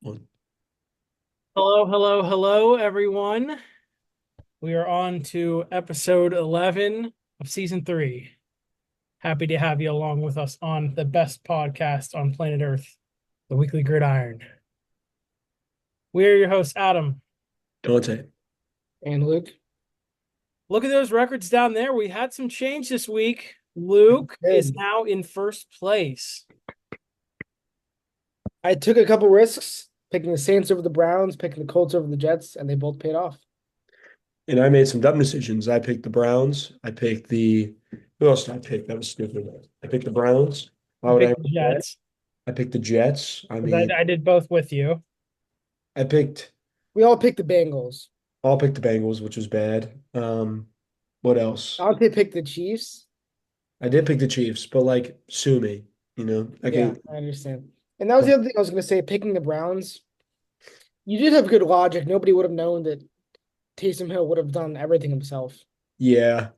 One. Hello, hello, hello, everyone. We are on to episode 11 of season 3. Happy to have you along with us on the best podcast on planet Earth, the Weekly Gridiron. We are your hosts, Adam. Dante. And Luke. Look at those records down there. We had some change this week. Luke is Good. now in first place. I took a couple risks, picking the Saints over the Browns, picking the Colts over the Jets, and they both paid off. And I made some dumb decisions. I picked the Browns. Who else did I pick? That was stupid. I picked the Browns. Why You would I picked have the that? Jets. I picked the Jets. I did both with you. I picked, We all picked the Bengals. I'll pick the Bengals, which was bad. What else? Dante picked the Chiefs. I did pick the Chiefs, but like, sue me. I Yeah, can, I understand. And that was the other thing I was going to say, picking the Browns. You did have good logic. Nobody would have known that Taysom Hill would have done everything himself. yeah,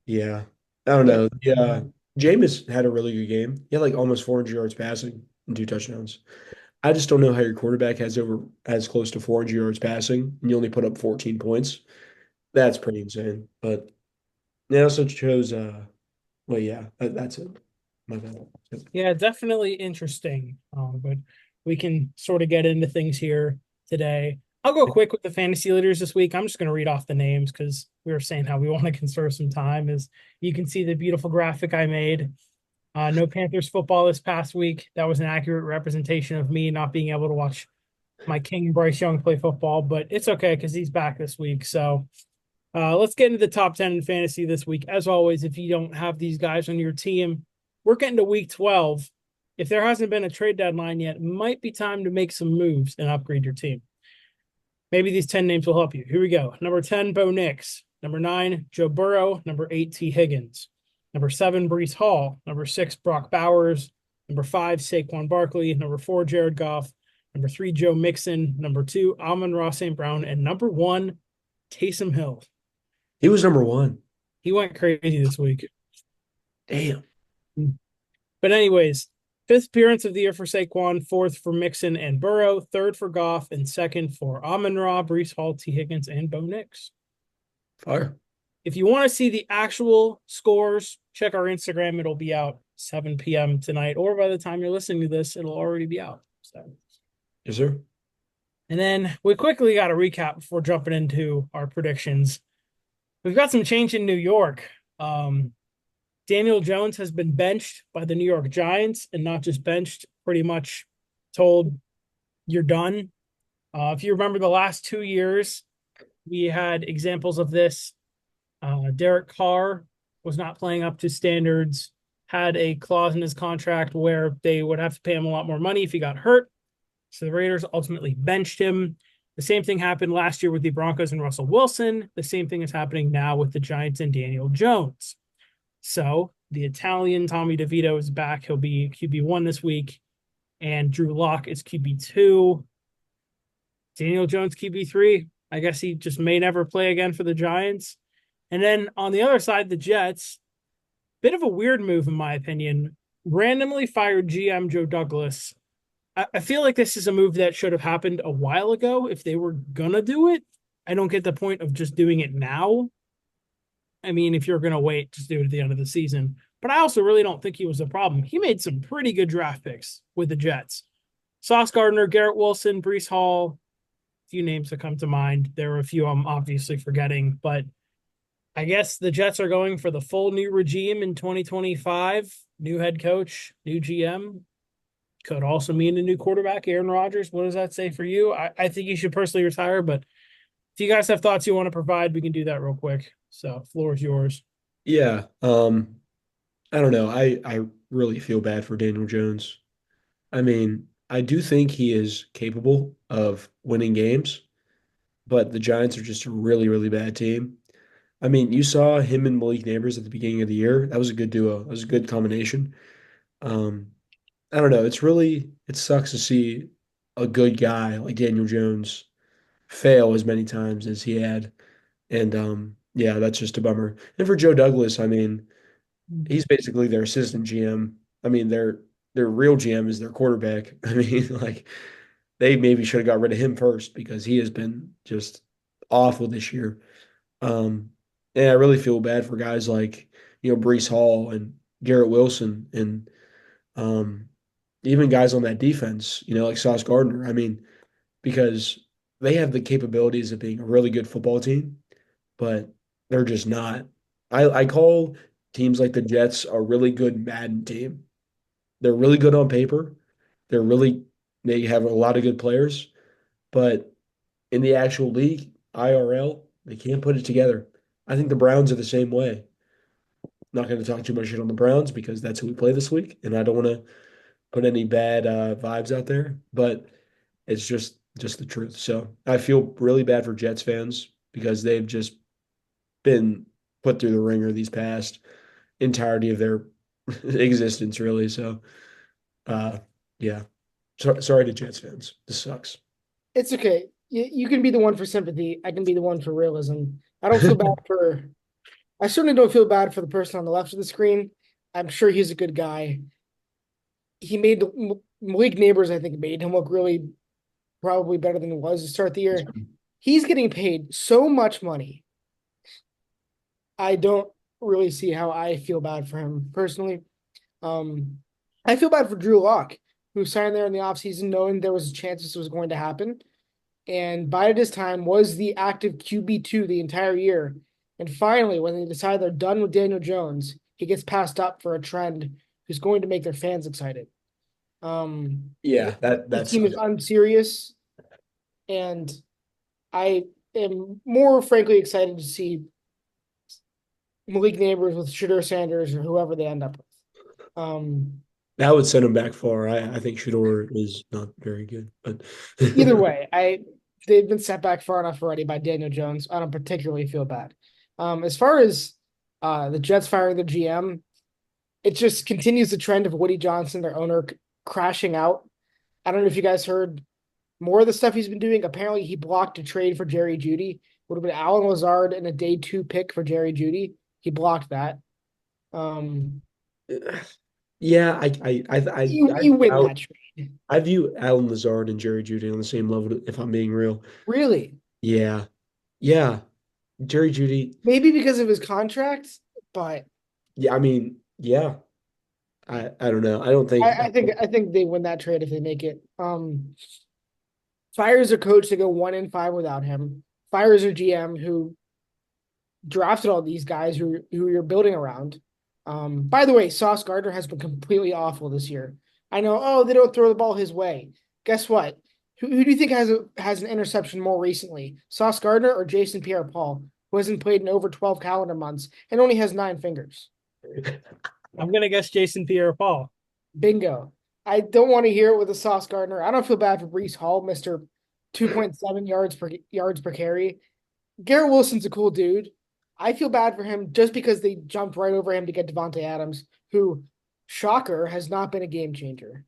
yeah. I don't Yeah. know. Yeah. Jameis had a really good game. He had like almost 400 yards passing and 2 touchdowns. I just don't know how your quarterback has close to 400 yards passing and you only put up 14 points. That's pretty insane. But they also chose well yeah, that's it. My bad. Yeah, definitely interesting. But we can sort of get into things here today. I'll go quick with the fantasy leaders this week. I'm just going to read off the names because we were saying how we want to conserve some time. As you can see, the beautiful graphic I made. No Panthers football this past week. That was an accurate representation of me not being able to watch my King Bryce Young play football, but it's okay because he's back this week. So let's get into the top 10 in fantasy this week. As always, if you don't have these guys on your team, we're getting to week 12. If there hasn't been a trade deadline yet, it might be time to make some moves and upgrade your team. Maybe these 10 names will help you. Here we go. Number 10, Bo Nix. Number 9, Joe Burrow. Number 8, T. Higgins. Number 7, Breece Hall. Number 6, Brock Bowers. Number 5, Saquon Barkley. Number 4, Jared Goff. Number 3, Joe Mixon. Number 2, Amon-Ra St. Brown. And number 1, Taysom Hill. He was number one. He went crazy this week. Damn. But anyways, fifth appearance of the year for Saquon, fourth for Mixon and Burrow, third for Goff, and second for Amon-Ra, Breece Hall, T. Higgins, and Bo Nix. Fire. If you want to see the actual scores, check our Instagram. It'll be out 7 p.m. tonight, or by the time you're listening to this, it'll already be out. So, Yes, sir. and then we quickly got a recap before jumping into our predictions. We've got some change in New York. Daniel Jones has been benched by the New York Giants, and not just benched, pretty much told you're done. If you remember the last 2 years, we had examples of this. Derek Carr was not playing up to standards, had a clause in his contract where they would have to pay him a lot more money if he got hurt. So the Raiders ultimately benched him. The same thing happened last year with the Broncos and Russell Wilson. The same thing is happening now with the Giants and Daniel Jones. So the Italian Tommy DeVito is back. He'll be QB1 this week. And Drew Lock is QB2. Daniel Jones QB3. I guess he just may never play again for the Giants. And then on the other side, the Jets, bit of a weird move, in my opinion. Randomly fired GM Joe Douglas. I feel like this is a move that should have happened a while ago if they were going to do it. I don't get the point of just doing it now. I mean, if you're going to wait, just do it at the end of the season. But I also really don't think he was a problem. He made some pretty good draft picks with the Jets. Sauce Gardner, Garrett Wilson, Breece Hall, a few names that come to mind. There are a few I'm obviously forgetting, but I guess the Jets are going for the full new regime in 2025. New head coach, new GM. Could also mean a new quarterback, Aaron Rodgers. What does that say for you? I think he should personally retire, but if you guys have thoughts you want to provide, we can do that real quick. So, floor is yours. Yeah. I don't know. I really feel bad for Daniel Jones. I mean, I do think he is capable of winning games, but the Giants are just a really, really bad team. I mean, you saw him and Malik Neighbors at the beginning of the year. That was a good duo. That was a good combination. Um, I don't know. It sucks to see a good guy like Daniel Jones fail as many times as he had. And yeah, that's just a bummer. And for Joe Douglas, I mean, he's basically their assistant GM. I mean, their real GM is their quarterback. I mean, like they maybe should have got rid of him first because he has been just awful this year. Um, and I really feel bad for guys like, Brees Hall and Garrett Wilson and um, even guys on that defense, like Sauce Gardner. I mean, because they have the capabilities of being a really good football team, but they're just not. I call teams like the Jets a really good Madden team. They're really good on paper. They have a lot of good players, but in the actual league, IRL, they can't put it together. I think the Browns are the same way. Not going to talk too much shit on the Browns because that's who we play this week, and I don't want to put any bad vibes out there, but it's just the truth. So I feel really bad for Jets fans because they've just been put through the ringer these past entirety of their existence, really. So, uh, yeah, sorry to Jets fans. This sucks. It's okay. You can be the one for sympathy. I can be the one for realism. I don't feel bad for. I certainly don't feel bad for the person on the left of the screen. I'm sure he's a good guy. He made Malik Neighbors, I think, made him look really probably better than he was to start the year. He's getting paid so much money. I don't really see how I feel bad for him personally. I feel bad for Drew Lock, who signed there in the offseason knowing there was a chance this was going to happen. And bided his time, was the active QB2 the entire year. And finally, when they decide they're done with Daniel Jones, he gets passed up for a trend who's going to make their fans excited. Yeah, This that's team is unserious, and I am more frankly excited to see Malik Neighbors with Shedeur Sanders or whoever they end up with. that would send him back far. I think Shador is not very good, but Either way, they've been set back far enough already by Daniel Jones. I don't particularly feel bad. As far as the Jets firing the GM, it just continues the trend of Woody Johnson, their owner, crashing out. I don't know if you guys heard more of the stuff he's been doing. Apparently, he blocked a trade for Jerry Jeudy. Would have been Alan Lazard and a day 2 pick for Jerry Jeudy. He blocked that. yeah, You win that trade. I view Alan Lazard and Jerry Jeudy on the same level, if I'm being real. Really? Yeah, yeah, Jerry Jeudy. Maybe because of his contract, but Yeah, I mean, yeah. I don't know. I don't think. I think they win that trade if they make it. Fires a coach to go 1-5 without him. Fires a GM who drafted all these guys who you're building around. By the way, Sauce Gardner has been completely awful this year. I know, oh, they don't throw the ball his way. Guess what? Who do you think has an interception more recently? Sauce Gardner or Jason Pierre-Paul, who hasn't played in over 12 calendar months and only has 9 fingers? I'm gonna guess Jason Pierre-Paul. Bingo. I don't want to hear it with a Sauce Gardner. I don't feel bad for Brees Hall, Mr. 2.7 yards per carry. Garrett Wilson's a cool dude. I feel bad for him just because they jumped right over him to get Devontae Adams, who, shocker, has not been a game changer.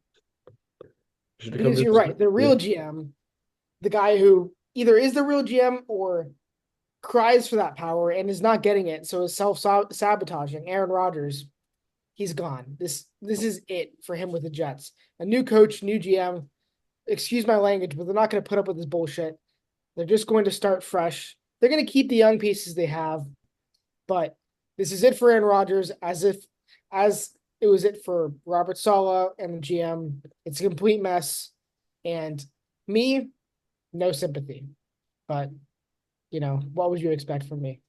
Because you're right, the real GM, the guy who either is the real GM or cries for that power and is not getting it, so is self-sabotaging. Aaron Rodgers, he's gone. This is it for him with the Jets. A new coach, new GM. Excuse my language, but they're not going to put up with this bullshit. They're just going to start fresh. They're going to keep the young pieces they have, but this is it for Aaron Rodgers, as it was it for Robert Saleh and the GM. It's a complete mess, and me, no sympathy. But what would you expect from me?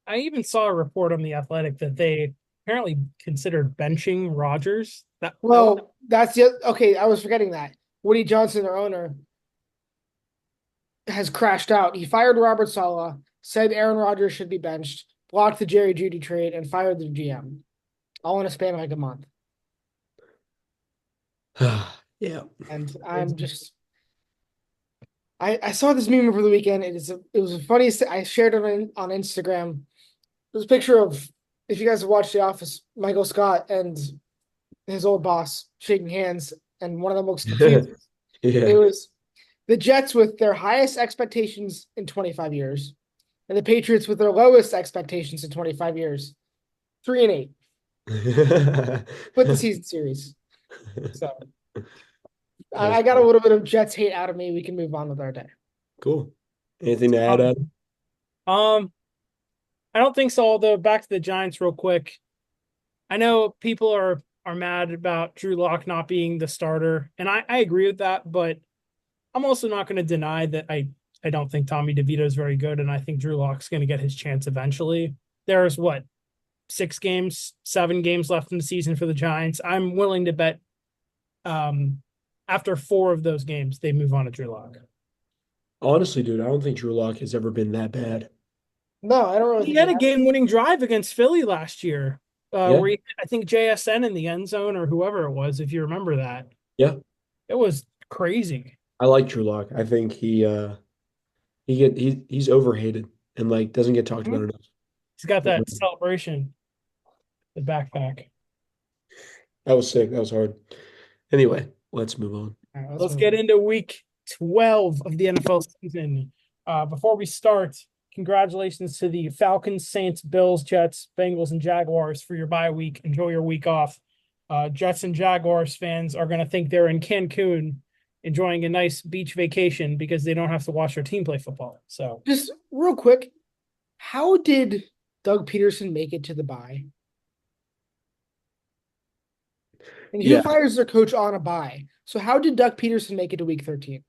I even saw a report on The Athletic that they apparently considered benching Rodgers. That's okay. I was forgetting that Woody Johnson, their owner, has crashed out. He fired Robert Saleh, said Aaron Rodgers should be benched, blocked the Jerry Jeudy trade, and fired the GM, all in a span of like a month. Yeah. And I'm just, I saw this meme over the weekend. It was the funniest. I shared it on Instagram. It was a picture of, if you guys have watched The Office, Michael Scott and his old boss shaking hands, and one of them looks confused. Yeah. It was the Jets with their highest expectations in 25 years, and the Patriots with their lowest expectations in 25 years. 3-8. Put the season series. So That was I got a cool. little bit of Jets hate out of me. We can move on with our day. Cool. Anything to add, Um, Adam? um, I don't think so. Although back to the Giants real quick. I know people are mad about Drew Lock not being the starter, and I agree with that, but I'm also not going to deny that I don't think Tommy DeVito is very good, and I think Drew Lock's going to get his chance eventually. There's what 6 games, 7 games left in the season for the Giants. I'm willing to bet after 4 of those games they move on to Drew Lock. Honestly, dude, I don't think Drew Lock has ever been that bad. No, I don't really He think he had a has. game-winning drive against Philly last year, Yeah, where I think JSN in the end zone or whoever it was, if you remember that. yeah. It was crazy. I like Drew Lock. I think he's overhated and like doesn't get talked about Mhm. enough. He's got that Um, celebration, the backpack. That was sick. That was hard. Anyway, let's move on. All right, let's Let's move get on. into week 12 of the NFL season. Before we start, congratulations to the Falcons, Saints, Bills, Jets, Bengals, and Jaguars for your bye week. Enjoy your week off. Jets and Jaguars fans are going to think they're in Cancun enjoying a nice beach vacation because they don't have to watch their team play football. So, Just real quick, how did Doug Peterson make it to the bye? And who Yeah, fires their coach on a bye? So how did Doug Peterson make it to week 13?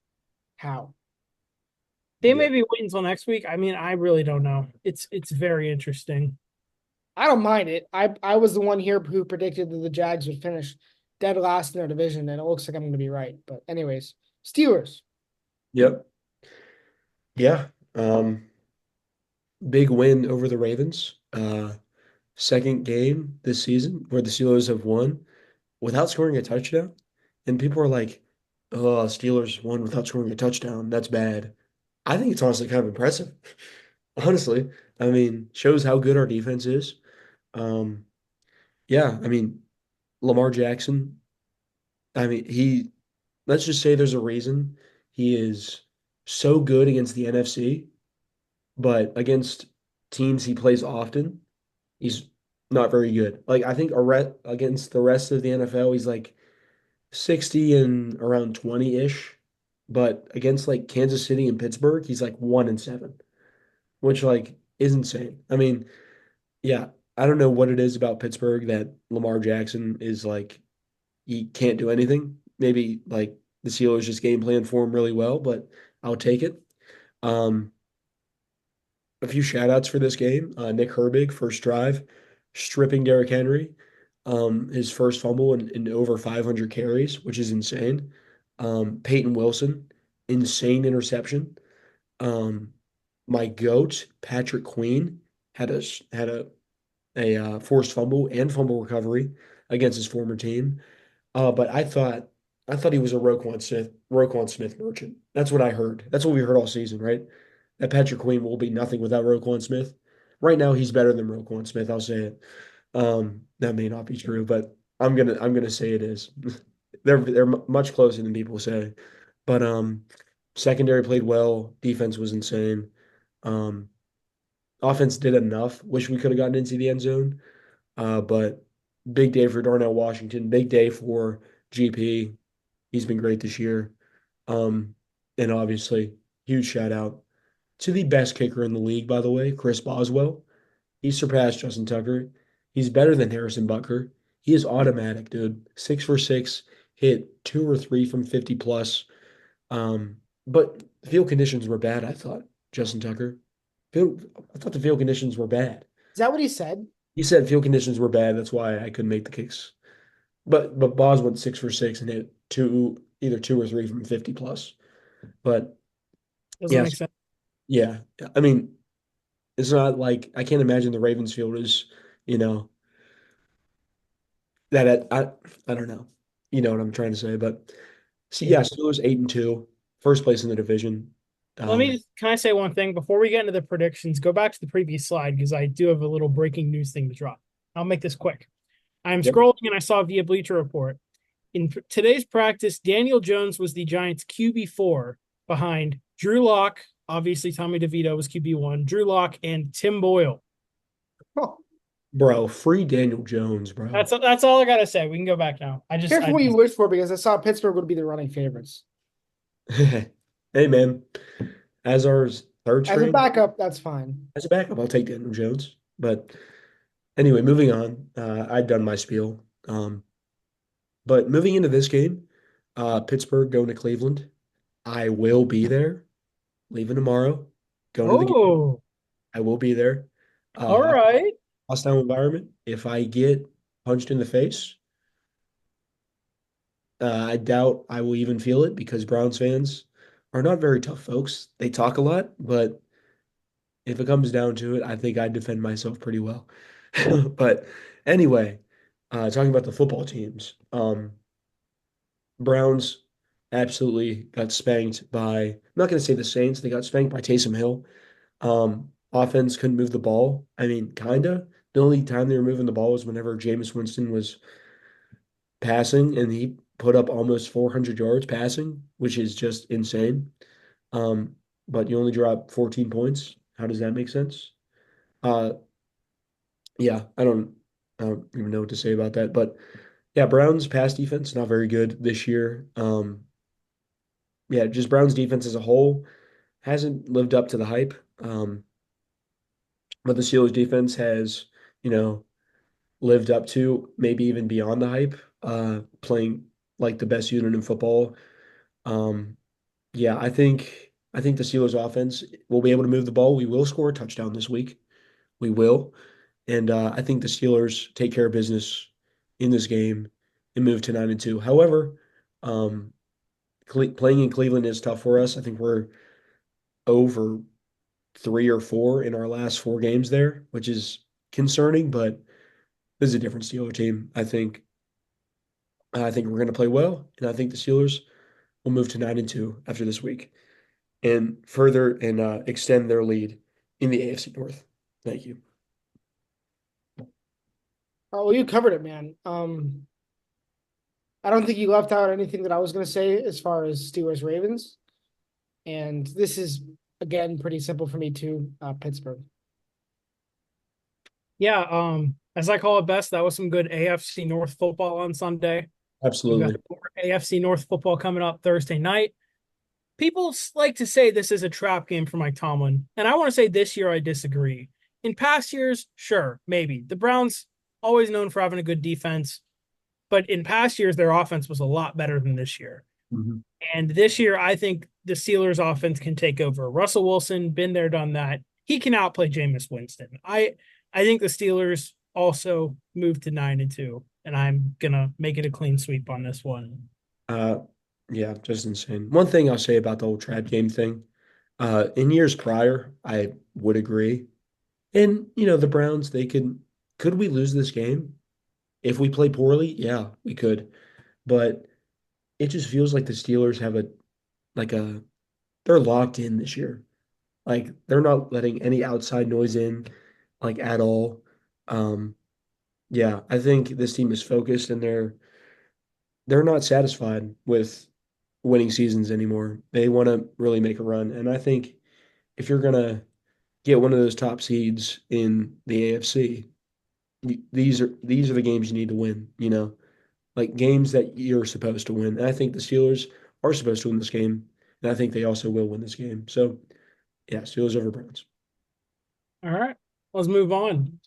How? they yeah. may be waiting until next week. I mean, I really don't know. It's very interesting. I don't mind it. I was the one here who predicted that the Jags would finish dead last in their division, and it looks like I'm going to be right. But anyways, Steelers. Yep. Yeah. Big win over the Ravens. Second game this season where the Steelers have won without scoring a touchdown. And people are like, oh, Steelers won without scoring a touchdown. That's bad. I think it's honestly kind of impressive. Honestly, I mean, shows how good our defense is. Um, yeah, I mean, Lamar Jackson, I mean, let's just say there's a reason he is so good against the NFC, but against teams he plays often, he's not very good. Like, I think against the rest of the NFL, he's like 60 and around 20-ish. But against like Kansas City and Pittsburgh, he's like 1-7, which like is insane. I mean, yeah, I don't know what it is about Pittsburgh that Lamar Jackson is like he can't do anything. Maybe like the Steelers just game plan for him really well, but I'll take it. Um, a few shout outs for this game. Nick Herbig, first drive, stripping Derrick Henry. His first fumble in over 500 carries, which is insane. Peyton Wilson, insane interception. Um, my goat, Patrick Queen, had a forced fumble and fumble recovery against his former team. But I thought he was a Roquan Smith merchant. That's what I heard. That's what we heard all season, right? That Patrick Queen will be nothing without Roquan Smith. Right now, he's better than Roquan Smith. I'll say it. That may not be true, but I'm gonna say it is. They're much closer than people say. But secondary played well. Defense was insane. Um, offense did enough. Wish we could have gotten into the end zone. But big day for Darnell Washington. Big day for GP. He's been great this year. Um, and obviously, huge shout out to the best kicker in the league, by the way, Chris Boswell. He surpassed Justin Tucker. He's better than Harrison Butker. He is automatic, dude. 6 for 6, hit 2 or 3 from 50 plus. But field conditions were bad, I thought, Justin Tucker. I thought the field conditions were bad. Is that what he said? He said field conditions were bad. That's why I couldn't make the kicks. But Boz went 6 for 6 and hit either 2 or 3 from 50 plus. But Doesn't make yes, sense. yeah. I mean, it's not like I can't imagine the Ravens field is, you know, I don't know. You know what I'm trying to say. But see, yeah, Yeah. Steelers 8-2, first place in the division. Um, Can I say one thing before we get into the predictions? Go back to the previous slide because I do have a little breaking news thing to drop. I'll make this quick. I'm yep. scrolling and I saw via Bleacher Report. In today's practice, Daniel Jones was the Giants' QB4 behind Drew Lock. Obviously, Tommy DeVito was QB1, Drew Lock, and Tim Boyle. Oh. Bro, free Daniel Jones, bro. That's all I gotta say. We can go back now. Careful I what you just wish for because I saw Pittsburgh would be the running favorites. Hey, man, as our third As a string, backup, that's fine. as a backup, I'll take Daniel Jones. But anyway, moving on. I've done my spiel. But moving into this game, Pittsburgh going to Cleveland. I will be there, leaving tomorrow, going to the game. oh, I will be there. all Uh, right. hostile environment. If I get punched in the face, I doubt I will even feel it because Browns fans are not very tough folks. They talk a lot, but if it comes down to it, I think I defend myself pretty well. But anyway, talking about the football teams, Browns absolutely got spanked by, I'm not going to say the Saints, they got spanked by Taysom Hill. Offense couldn't move the ball. I mean, kinda. The only time they were moving the ball was whenever Jameis Winston was passing, and he put up almost 400 yards passing, which is just insane. Um, but you only drop 14 points. How does that make sense? Uh, yeah, I don't even know what to say about that. But yeah, Browns pass defense not very good this year. Yeah, just Browns defense as a whole hasn't lived up to the hype. But the Steelers defense has, you know, lived up to maybe even beyond the hype, playing like the best unit in football. Um, yeah, I think the Steelers offense will be able to move the ball. We will score a touchdown this week. We will. And I think the Steelers take care of business in this game and move to 9-2. However, um, playing in Cleveland is tough for us. I think we're over 3 or 4 in our last 4 games there, which is concerning, but this is a different Steeler team. I think we're going to play well, and I think the Steelers will move to 9-2 after this week and further and extend their lead in the AFC North. Thank you. Oh, well, you covered it, man. I don't think you left out anything that I was going to say as far as Steelers Ravens, and this is again pretty simple for me too. Pittsburgh. Yeah, as I call it best, that was some good AFC North football on Sunday. We've got Absolutely. more AFC North football coming up Thursday night. People like to say this is a trap game for Mike Tomlin, and I want to say this year I disagree. In past years, sure, maybe. The Browns always known for having a good defense, but in past years their offense was a lot better than this year. Mhm. And this year I think the Steelers offense can take over. Russell Wilson, been there, done that. He can outplay Jameis Winston. I think the Steelers also moved to 9-2, and I'm gonna make it a clean sweep on this one. Uh, yeah, just insane. One thing I'll say about the whole trap game thing, in years prior, I would agree. And, the Browns, could we lose this game? If we play poorly, yeah, we could. But it just feels like the Steelers have like a, they're locked in this year. Like they're not letting any outside noise in, like at all. Um, yeah, I think this team is focused and they're not satisfied with winning seasons anymore. They want to really make a run. And I think if you're gonna get one of those top seeds in the AFC, these are the games you need to win. Like games that you're supposed to win. And I think the Steelers are supposed to win this game, and I think they also will win this game. So yeah, Steelers over Browns. All right, let's move on.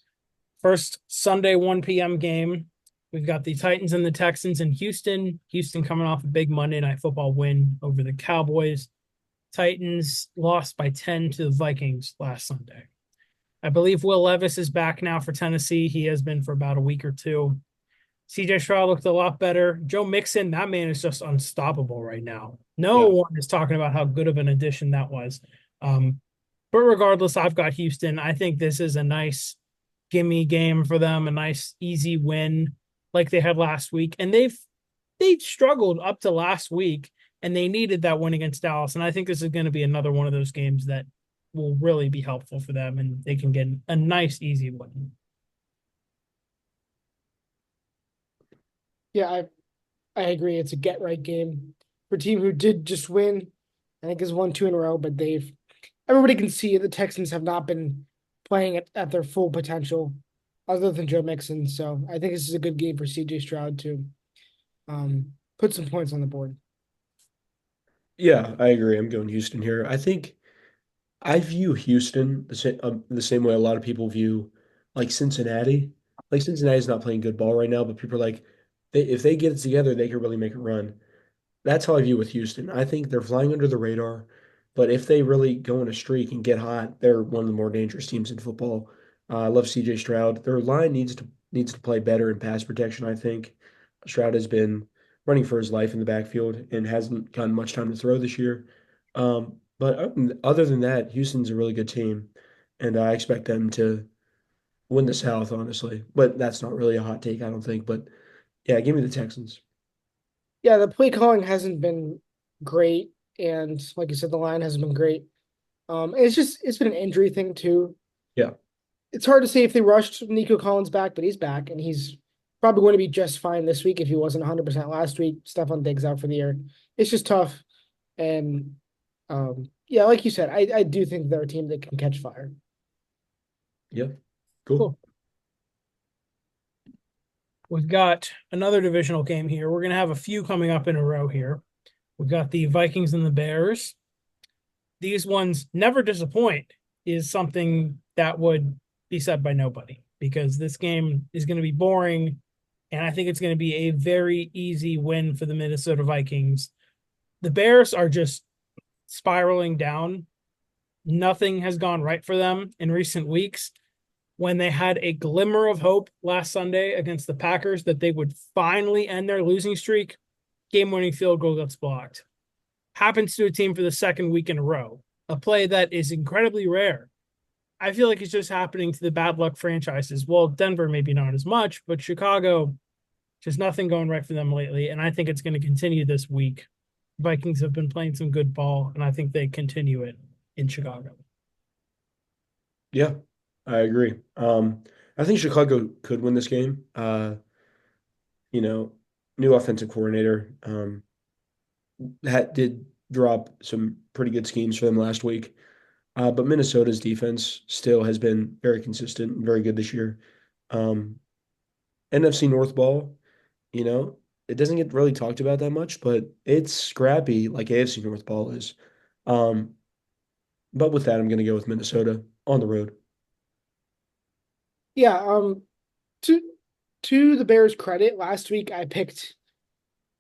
First Sunday 1 p.m. game. We've got the Titans and the Texans in Houston. Houston coming off a big Monday Night Football win over the Cowboys. Titans lost by 10 to the Vikings last Sunday. I believe Will Levis is back now for Tennessee. He has been for about a week or two. CJ Stroud looked a lot better. Joe Mixon, that man is just unstoppable right now. No Yeah. one is talking about how good of an addition that was. But regardless, I've got Houston. I think this is a nice gimme game for them, a nice easy win like they had last week. And they've struggled up to last week, and they needed that win against Dallas. And I think this is going to be another one of those games that will really be helpful for them, and they can get a nice easy win. Yeah, I agree. It's a get right game for a team who did just win. I think has won 2 in a row, but everybody can see the Texans have not been playing at their full potential. other than Joe Mixon. So I think this is a good game for CJ Stroud to put some points on the board. Yeah, I agree. I'm going Houston here. I think I view Houston the same way a lot of people view like Cincinnati. Like Cincinnati's not playing good ball right now, but people are like, if they get it together, they can really make a run. That's how I view with Houston. I think they're flying under the radar, but if they really go on a streak and get hot, they're one of the more dangerous teams in football. I love CJ Stroud. Their line needs to play better in pass protection, I think. Stroud has been running for his life in the backfield and hasn't gotten much time to throw this year. But other than that, Houston's a really good team, and I expect them to win the South, honestly. But that's not really a hot take, I don't think. But yeah, give me the Texans. Yeah, the play calling hasn't been great, and like you said, the line hasn't been great. It's been an injury thing too. Yeah. It's hard to say if they rushed Nico Collins back, but he's back, and he's probably going to be just fine this week if he wasn't 100% last week. Stephon Diggs out for the year. It's just tough, and yeah, like you said, I do think they're a team that can catch fire. Yep. Cool. Cool. We've got another divisional game here. We're going to have a few coming up in a row here. We've got the Vikings and the Bears. These ones never disappoint is something that would be said by nobody because this game is going to be boring. And I think it's going to be a very easy win for the Minnesota Vikings. The Bears are just spiraling down. Nothing has gone right for them in recent weeks. When they had a glimmer of hope last Sunday against the Packers that they would finally end their losing streak, game-winning field goal gets blocked. Happens to a team for the second week in a row, a play that is incredibly rare. I feel like it's just happening to the bad luck franchises. Well, Denver maybe not as much, but Chicago, just nothing going right for them lately, and I think it's going to continue this week. Vikings have been playing some good ball, and I think they continue it in Chicago. Yeah, I agree. I think Chicago could win this game. You know, new offensive coordinator did drop some pretty good schemes for them last week. But Minnesota's defense still has been very consistent and very good this year. Um, NFC North ball, you know, it doesn't get really talked about that much, but it's scrappy like AFC North ball is. Um, but with that, I'm going to go with Minnesota on the road. Yeah, to to the Bears' credit, last week I picked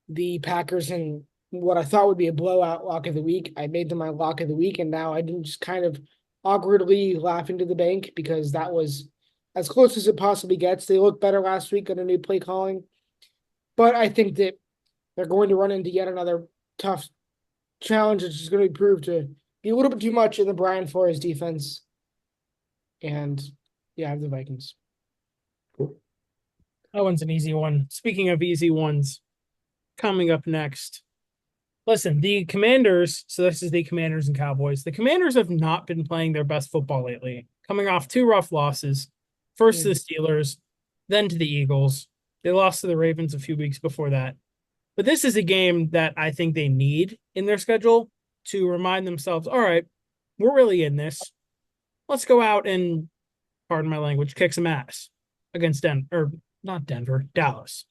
the Packers in what I thought would be a blowout lock of the week. I made them my lock of the week, and now I didn't just kind of awkwardly laugh into the bank because that was as close as it possibly gets. They looked better last week under new play calling, but I think that they're going to run into yet another tough challenge, which is going to be proved to be a little bit too much in the Brian Flores defense. And yeah, I have the Vikings. Cool. That one's an easy one. Speaking of easy ones, coming up next. Listen, the Commanders, so this is the Commanders and Cowboys. The Commanders have not been playing their best football lately, coming off two rough losses. First to the Steelers, then to the Eagles. They lost to the Ravens a few weeks before that. But this is a game that I think they need in their schedule to remind themselves, all right, we're really in this. Let's go out and, pardon my language, kick some ass against Denver, or not Denver, Dallas.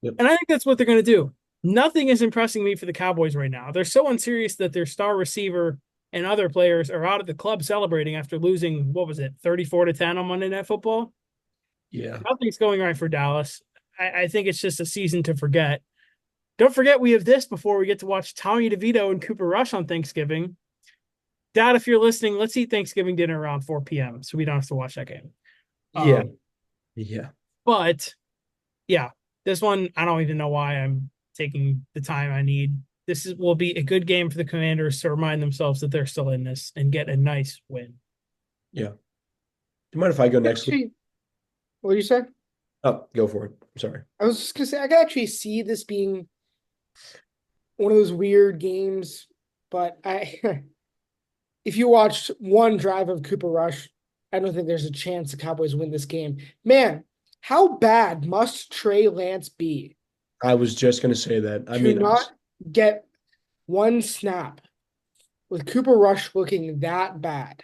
Yep. And I think that's what they're going to do. Nothing is impressing me for the Cowboys right now. They're so unserious that their star receiver and other players are out of the club celebrating after losing, 34-10 on Monday Night Football? Yeah. Nothing's going right for Dallas. I think it's just a season to forget. Don't forget we have this before we get to watch Tommy DeVito and Cooper Rush on Thanksgiving. Dad, if you're listening, let's eat Thanksgiving dinner around 4 p.m. so we don't have to watch that game. Yeah. Yeah. But, yeah, this one, I don't even know why I'm taking the time I need. Will be a good game for the Commanders to remind themselves that they're still in this and get a nice win. Yeah. Do you mind if I go next week? What did you say? Oh, go for it. I'm sorry. I was just gonna say I could actually see this being one of those weird games, but if you watched one drive of Cooper Rush, I don't think there's a chance the Cowboys win this game. Man, how bad must Trey Lance be? I was just going to say that. I mean, not get one snap with Cooper Rush looking that bad.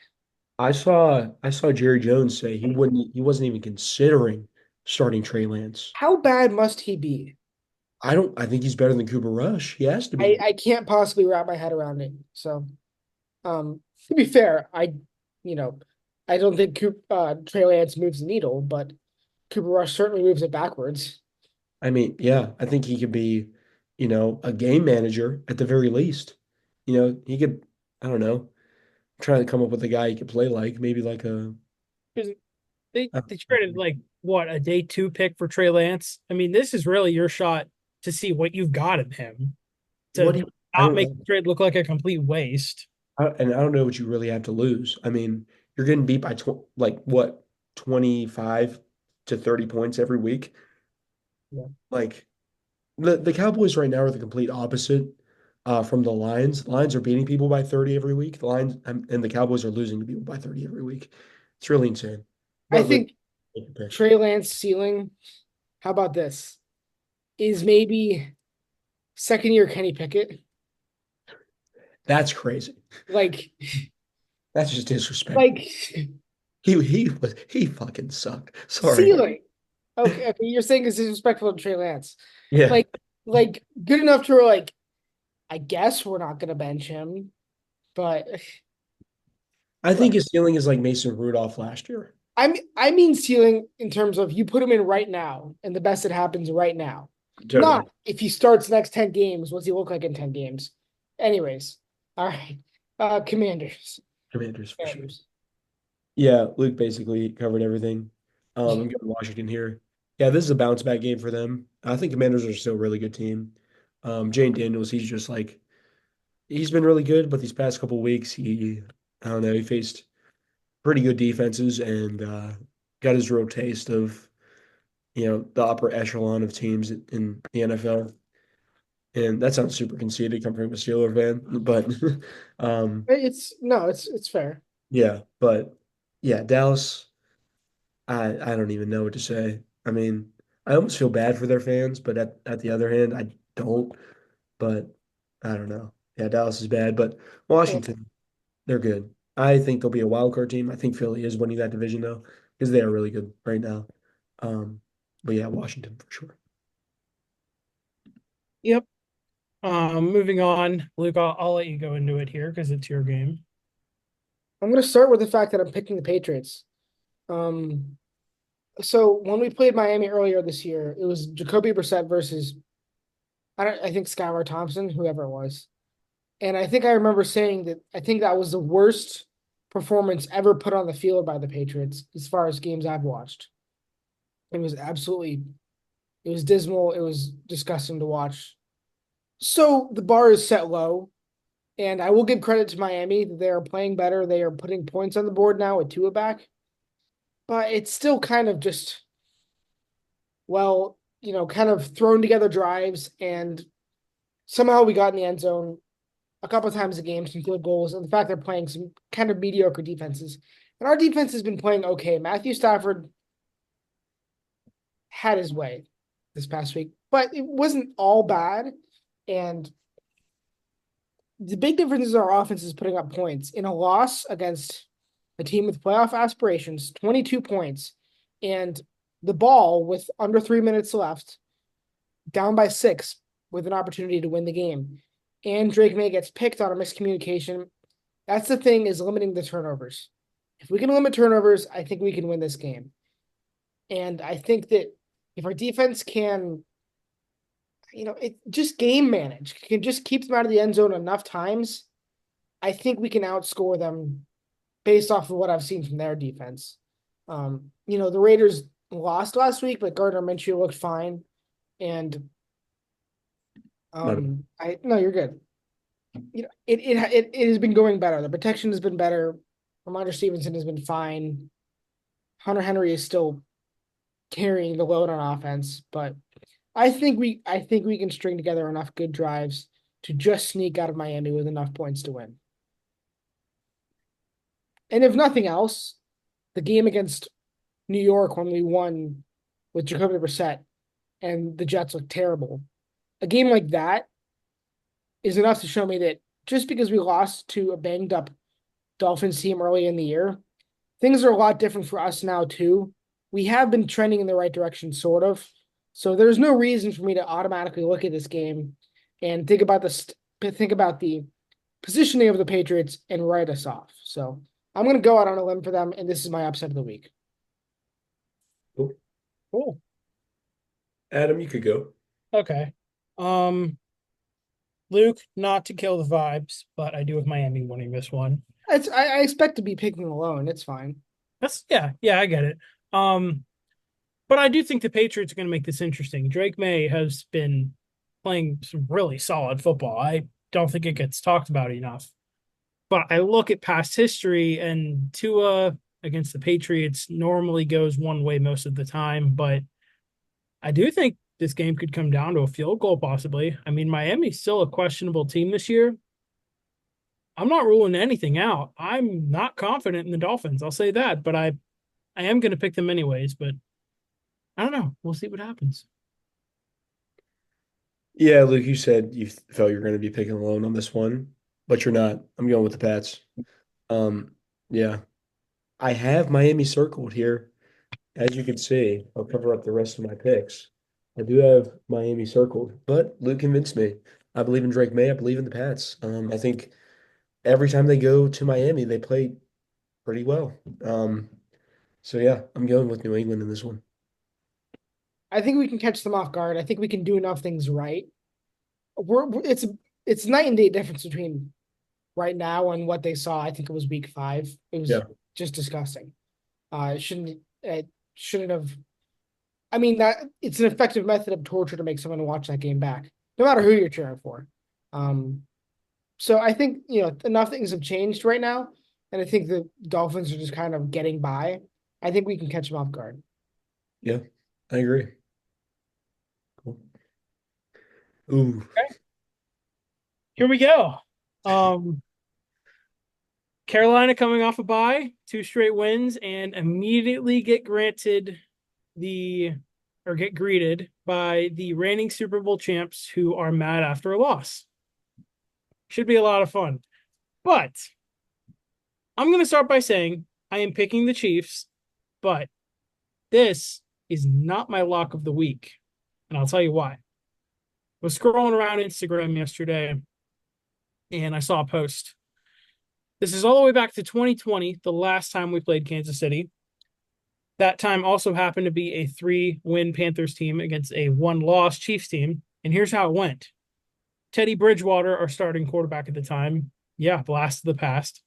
I saw Jerry Jones say he wasn't even considering starting Trey Lance. How bad must he be? I think he's better than Cooper Rush. He has to I, be. I can't possibly wrap my head around it. So, to be fair, you know, I don't think Trey Lance moves the needle, but Cooper Rush certainly moves it backwards. I mean, yeah, I think he could be, a game manager at the very least. He could, I don't know, try to come up with a guy he could play like, maybe like a, Because they uh, they traded like what a day two pick for Trey Lance. I mean, this is really your shot to see what you've got in him what to do you, I not don't make know. the trade look like a complete waste. And I don't know what you really have to lose. I mean, you're getting beat by like what, 25 to 30 points every week. Yeah. Like the Cowboys right now are the complete opposite from the Lions. The Lions are beating people by 30 every week. The Lions and the Cowboys are losing to people by 30 every week. It's really insane. I But really, think take your pick. Trey Lance ceiling, how about this? Is maybe second year Kenny Pickett. That's crazy. Like, That's just disrespectful. like He fucking sucked. Sorry. ceiling. Okay, you're saying it's disrespectful to Trey Lance. Yeah. Like, like good enough to like, I guess we're not gonna bench him, but I think like his ceiling is like Mason Rudolph last year. I mean ceiling in terms of you put him in right now and the best that happens right now. Not Totally. if he starts the next 10 games, what's he look like in 10 games? Anyways, all right. Commanders. Commanders for sure. Commanders. Yeah, Luke basically covered everything. I'm going Washington here. Yeah, this is a bounce back game for them. I think Commanders are still a really good team. Jane Daniels, he's just like he's been really good, but these past couple weeks, I don't know, he faced pretty good defenses and got his real taste of the upper echelon of teams in the NFL. And that sounds super conceited coming from a Steeler fan, but It's no, it's fair. yeah, but yeah, Dallas. I don't even know what to say. I mean, I almost feel bad for their fans, but at the other hand, I don't. But I don't know. Yeah, Dallas is bad, but Yeah. Washington, they're good. I think they'll be a wild card team. I think Philly is winning that division though, because they are really good right now. Um, but yeah, Washington for sure. Yep. Moving on, Luke. I'll let you go into it here because it's your game. I'm gonna start with the fact that I'm picking the Patriots. Um, so when we played Miami earlier this year, it was Jacoby Brissett versus I think Skylar Thompson, whoever it was. And I think I remember saying that I think that was the worst performance ever put on the field by the Patriots as far as games I've watched. It was it was dismal. It was disgusting to watch. So the bar is set low, and I will give credit to Miami that they are playing better. They are putting points on the board now with Tua back, but it's still kind of just, well, kind of thrown together drives, and somehow we got in the end zone a couple of times a game, some field goals, and the fact they're playing some kind of mediocre defenses. And our defense has been playing okay. Matthew Stafford had his way this past week, but it wasn't all bad. And the big difference is our offense is putting up points. In a loss against a team with playoff aspirations, 22 points, and the ball with under 3 minutes left, down by 6 with an opportunity to win the game. And Drake May gets picked on a miscommunication. That's the thing, is limiting the turnovers. If we can limit turnovers, I think we can win this game. And I think that if our defense can, it just game manage, can just keep them out of the end zone enough times, I think we can outscore them based off of what I've seen from their defense. The Raiders lost last week, but Gardner Minshew looked fine. And Not I no, you're good. It has been going better. The protection has been better. Ramondre Stevenson has been fine. Hunter Henry is still carrying the load on offense, but I think we can string together enough good drives to just sneak out of Miami with enough points to win. And if nothing else, the game against New York when we won with Jacoby Brissett and the Jets looked terrible. A game like that is enough to show me that just because we lost to a banged up Dolphins team early in the year, things are a lot different for us now too. We have been trending in the right direction, sort of. So there's no reason for me to automatically look at this game and think about the positioning of the Patriots and write us off. So I'm going to go out on a limb for them, and this is my upset of the week. Cool. Cool. Adam, you could go. Okay. Um, Luke, not to kill the vibes, but I do have Miami winning this one. I expect to be picking alone. It's fine. Yeah, I get it. Um, but I do think the Patriots are going to make this interesting. Drake May has been playing some really solid football. I don't think it gets talked about enough. But I look at past history, and Tua against the Patriots normally goes one way most of the time. But I do think this game could come down to a field goal, possibly. I mean, Miami's still a questionable team this year. I'm not ruling anything out. I'm not confident in the Dolphins. I'll say that, but I am going to pick them anyways. But I don't know. We'll see what happens. Yeah, Luke, you said you felt you're going to be picking alone on this one, but you're not. I'm going with the Pats. Yeah, I have Miami circled here. As you can see, I'll cover up the rest of my picks. I do have Miami circled, but Luke convinced me. I believe in Drake May. I believe in the Pats. I think every time they go to Miami, they play pretty well. So yeah, I'm going with New England in this one. I think we can catch them off guard. I think we can do enough things right. It's night and day difference between right now and what they saw. I think it was week 5. It was Yeah. just disgusting. It shouldn't have. I mean that it's an effective method of torture to make someone watch that game back, no matter who you're cheering for. Um, so I think enough things have changed right now, and I think the Dolphins are just kind of getting by. I think we can catch them off guard. Yeah, I agree. Cool. Ooh, Okay, here we go. Um, Carolina coming off a bye, 2 straight wins, and immediately the get greeted by the reigning Super Bowl champs who are mad after a loss. Should be a lot of fun. But I'm going to start by saying I am picking the Chiefs, but this is not my lock of the week. And I'll tell you why. I was scrolling around Instagram yesterday and I saw a post. This is all the way back to 2020, the last time we played Kansas City. That time also happened to be a 3-win Panthers team against a 1-loss Chiefs team. And here's how it went. Teddy Bridgewater, our starting quarterback at the time, blast of the past.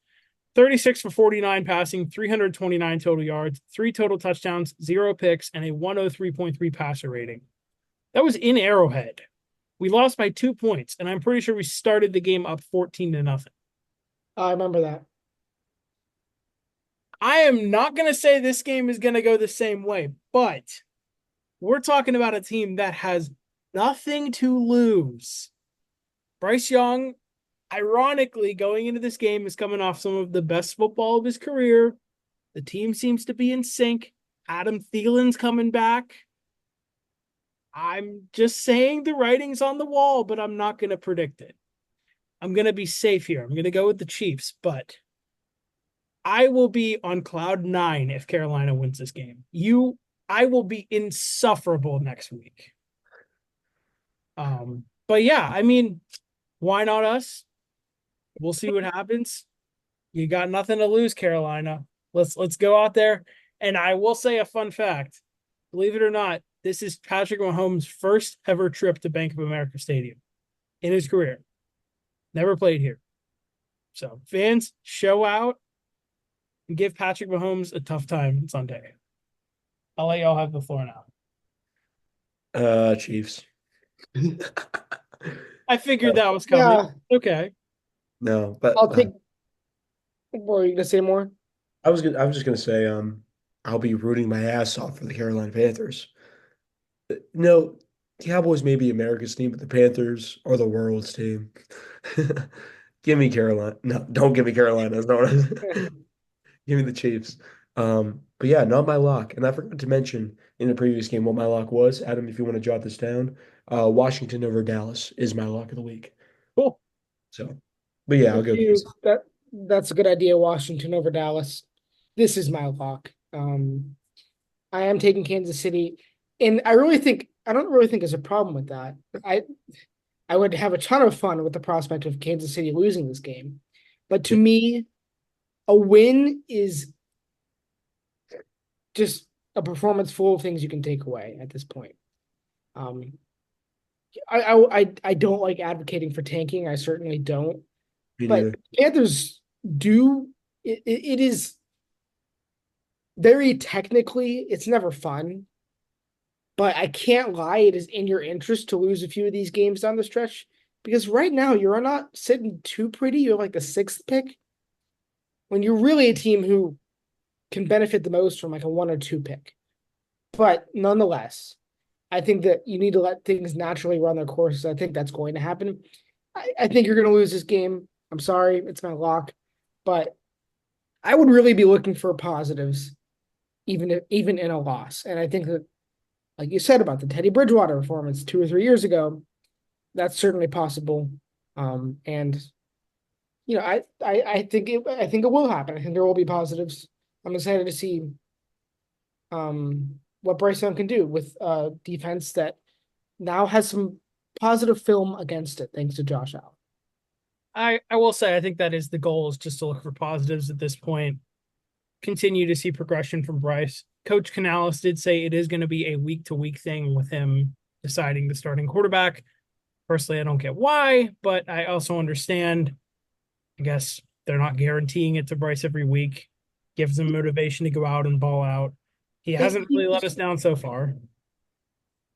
36 for 49 passing, 329 total yards, 3 total touchdowns, 0 picks, and a 103.3 passer rating. That was in Arrowhead. We lost by 2 points, and I'm pretty sure we started the game up 14-0. I remember that. I am not going to say this game is going to go the same way, but we're talking about a team that has nothing to lose. Bryce Young, ironically, going into this game, is coming off some of the best football of his career. The team seems to be in sync. Adam Thielen's coming back. I'm just saying the writing's on the wall, but I'm not going to predict it. I'm going to be safe here. I'm going to go with the Chiefs, but I will be on cloud 9 if Carolina wins this game. I will be insufferable next week. But yeah, I mean, why not us? We'll see what happens. You got nothing to lose, Carolina. Let's go out there. And I will say a fun fact. Believe it or not, this is Patrick Mahomes' first ever trip to Bank of America Stadium in his career. Never played here. So fans, show out and give Patrick Mahomes a tough time Sunday. I'll let y'all have the floor now. Chiefs. I figured that was coming. Yeah, Okay. No, but I'll take. What are you gonna say more? I was just gonna say, I'll be rooting my ass off for the Carolina Panthers. No, Cowboys may be America's team, but the Panthers are the world's team. Give me Carolina. No, don't give me Carolina. No, give me the Chiefs. But yeah, not my lock. And I forgot to mention in the previous game what my lock was. Adam, if you want to jot this down, Washington over Dallas is my lock of the week. Cool. So, but yeah, I'll go. That's a good idea. Washington over Dallas. this is my lock. I am taking Kansas City, and I don't really think there's a problem with that. I would have a ton of fun with the prospect of Kansas City losing this game, but to Yeah, me, a win is just a performance full of things you can take away at this point. Um, I don't like advocating for tanking. I certainly don't. me But neither. Panthers do it is very technically, it's never fun, but I can't lie, it is in your interest to lose a few of these games down the stretch because right now you're not sitting too pretty. You're like the sixth pick when you're really a team who can benefit the most from like a one or two pick. But nonetheless, I think that you need to let things naturally run their courses. I think that's going to happen. I think you're going to lose this game. I'm sorry, it's my lock, but I would really be looking for positives, even in a loss. And I think that, like you said about the Teddy Bridgewater performance 2 or 3 years ago, that's certainly possible. And I think it will happen. I think there will be positives. I'm excited to see what Bryce Young can do with a defense that now has some positive film against it, thanks to Josh Allen. I will say I think that is the goal, is just to look for positives at this point. Continue to see progression from Bryce. Coach Canales did say it is going to be a week to week thing with him deciding the starting quarterback. Personally, I don't get why, but I also understand. I guess they're not guaranteeing it to Bryce every week. Gives him motivation to go out and ball out. He hasn't really let us down so far.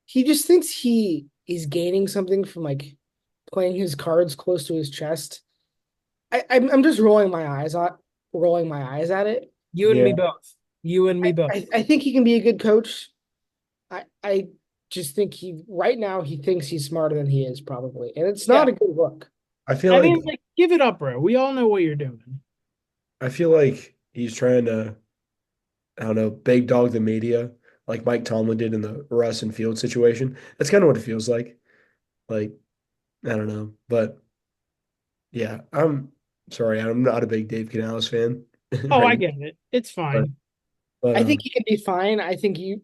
He just thinks he is gaining something from like playing his cards close to his chest. I'm just rolling my eyes at it. You and Yeah, me both. You and me both. I think he can be a good coach. I just think he right now he thinks he's smarter than he is probably, and it's Yeah. not a good look. I feel I like mean, like, give it up, bro. We all know what you're doing. I feel like he's trying to, I don't know, big dog the media like Mike Tomlin did in the Russ and Field situation. That's kind of what it feels like. Like, I don't know, but yeah, I'm sorry, I'm not a big Dave Canales fan Oh, I right get it. It's now, fine. but I think he can be fine. I think you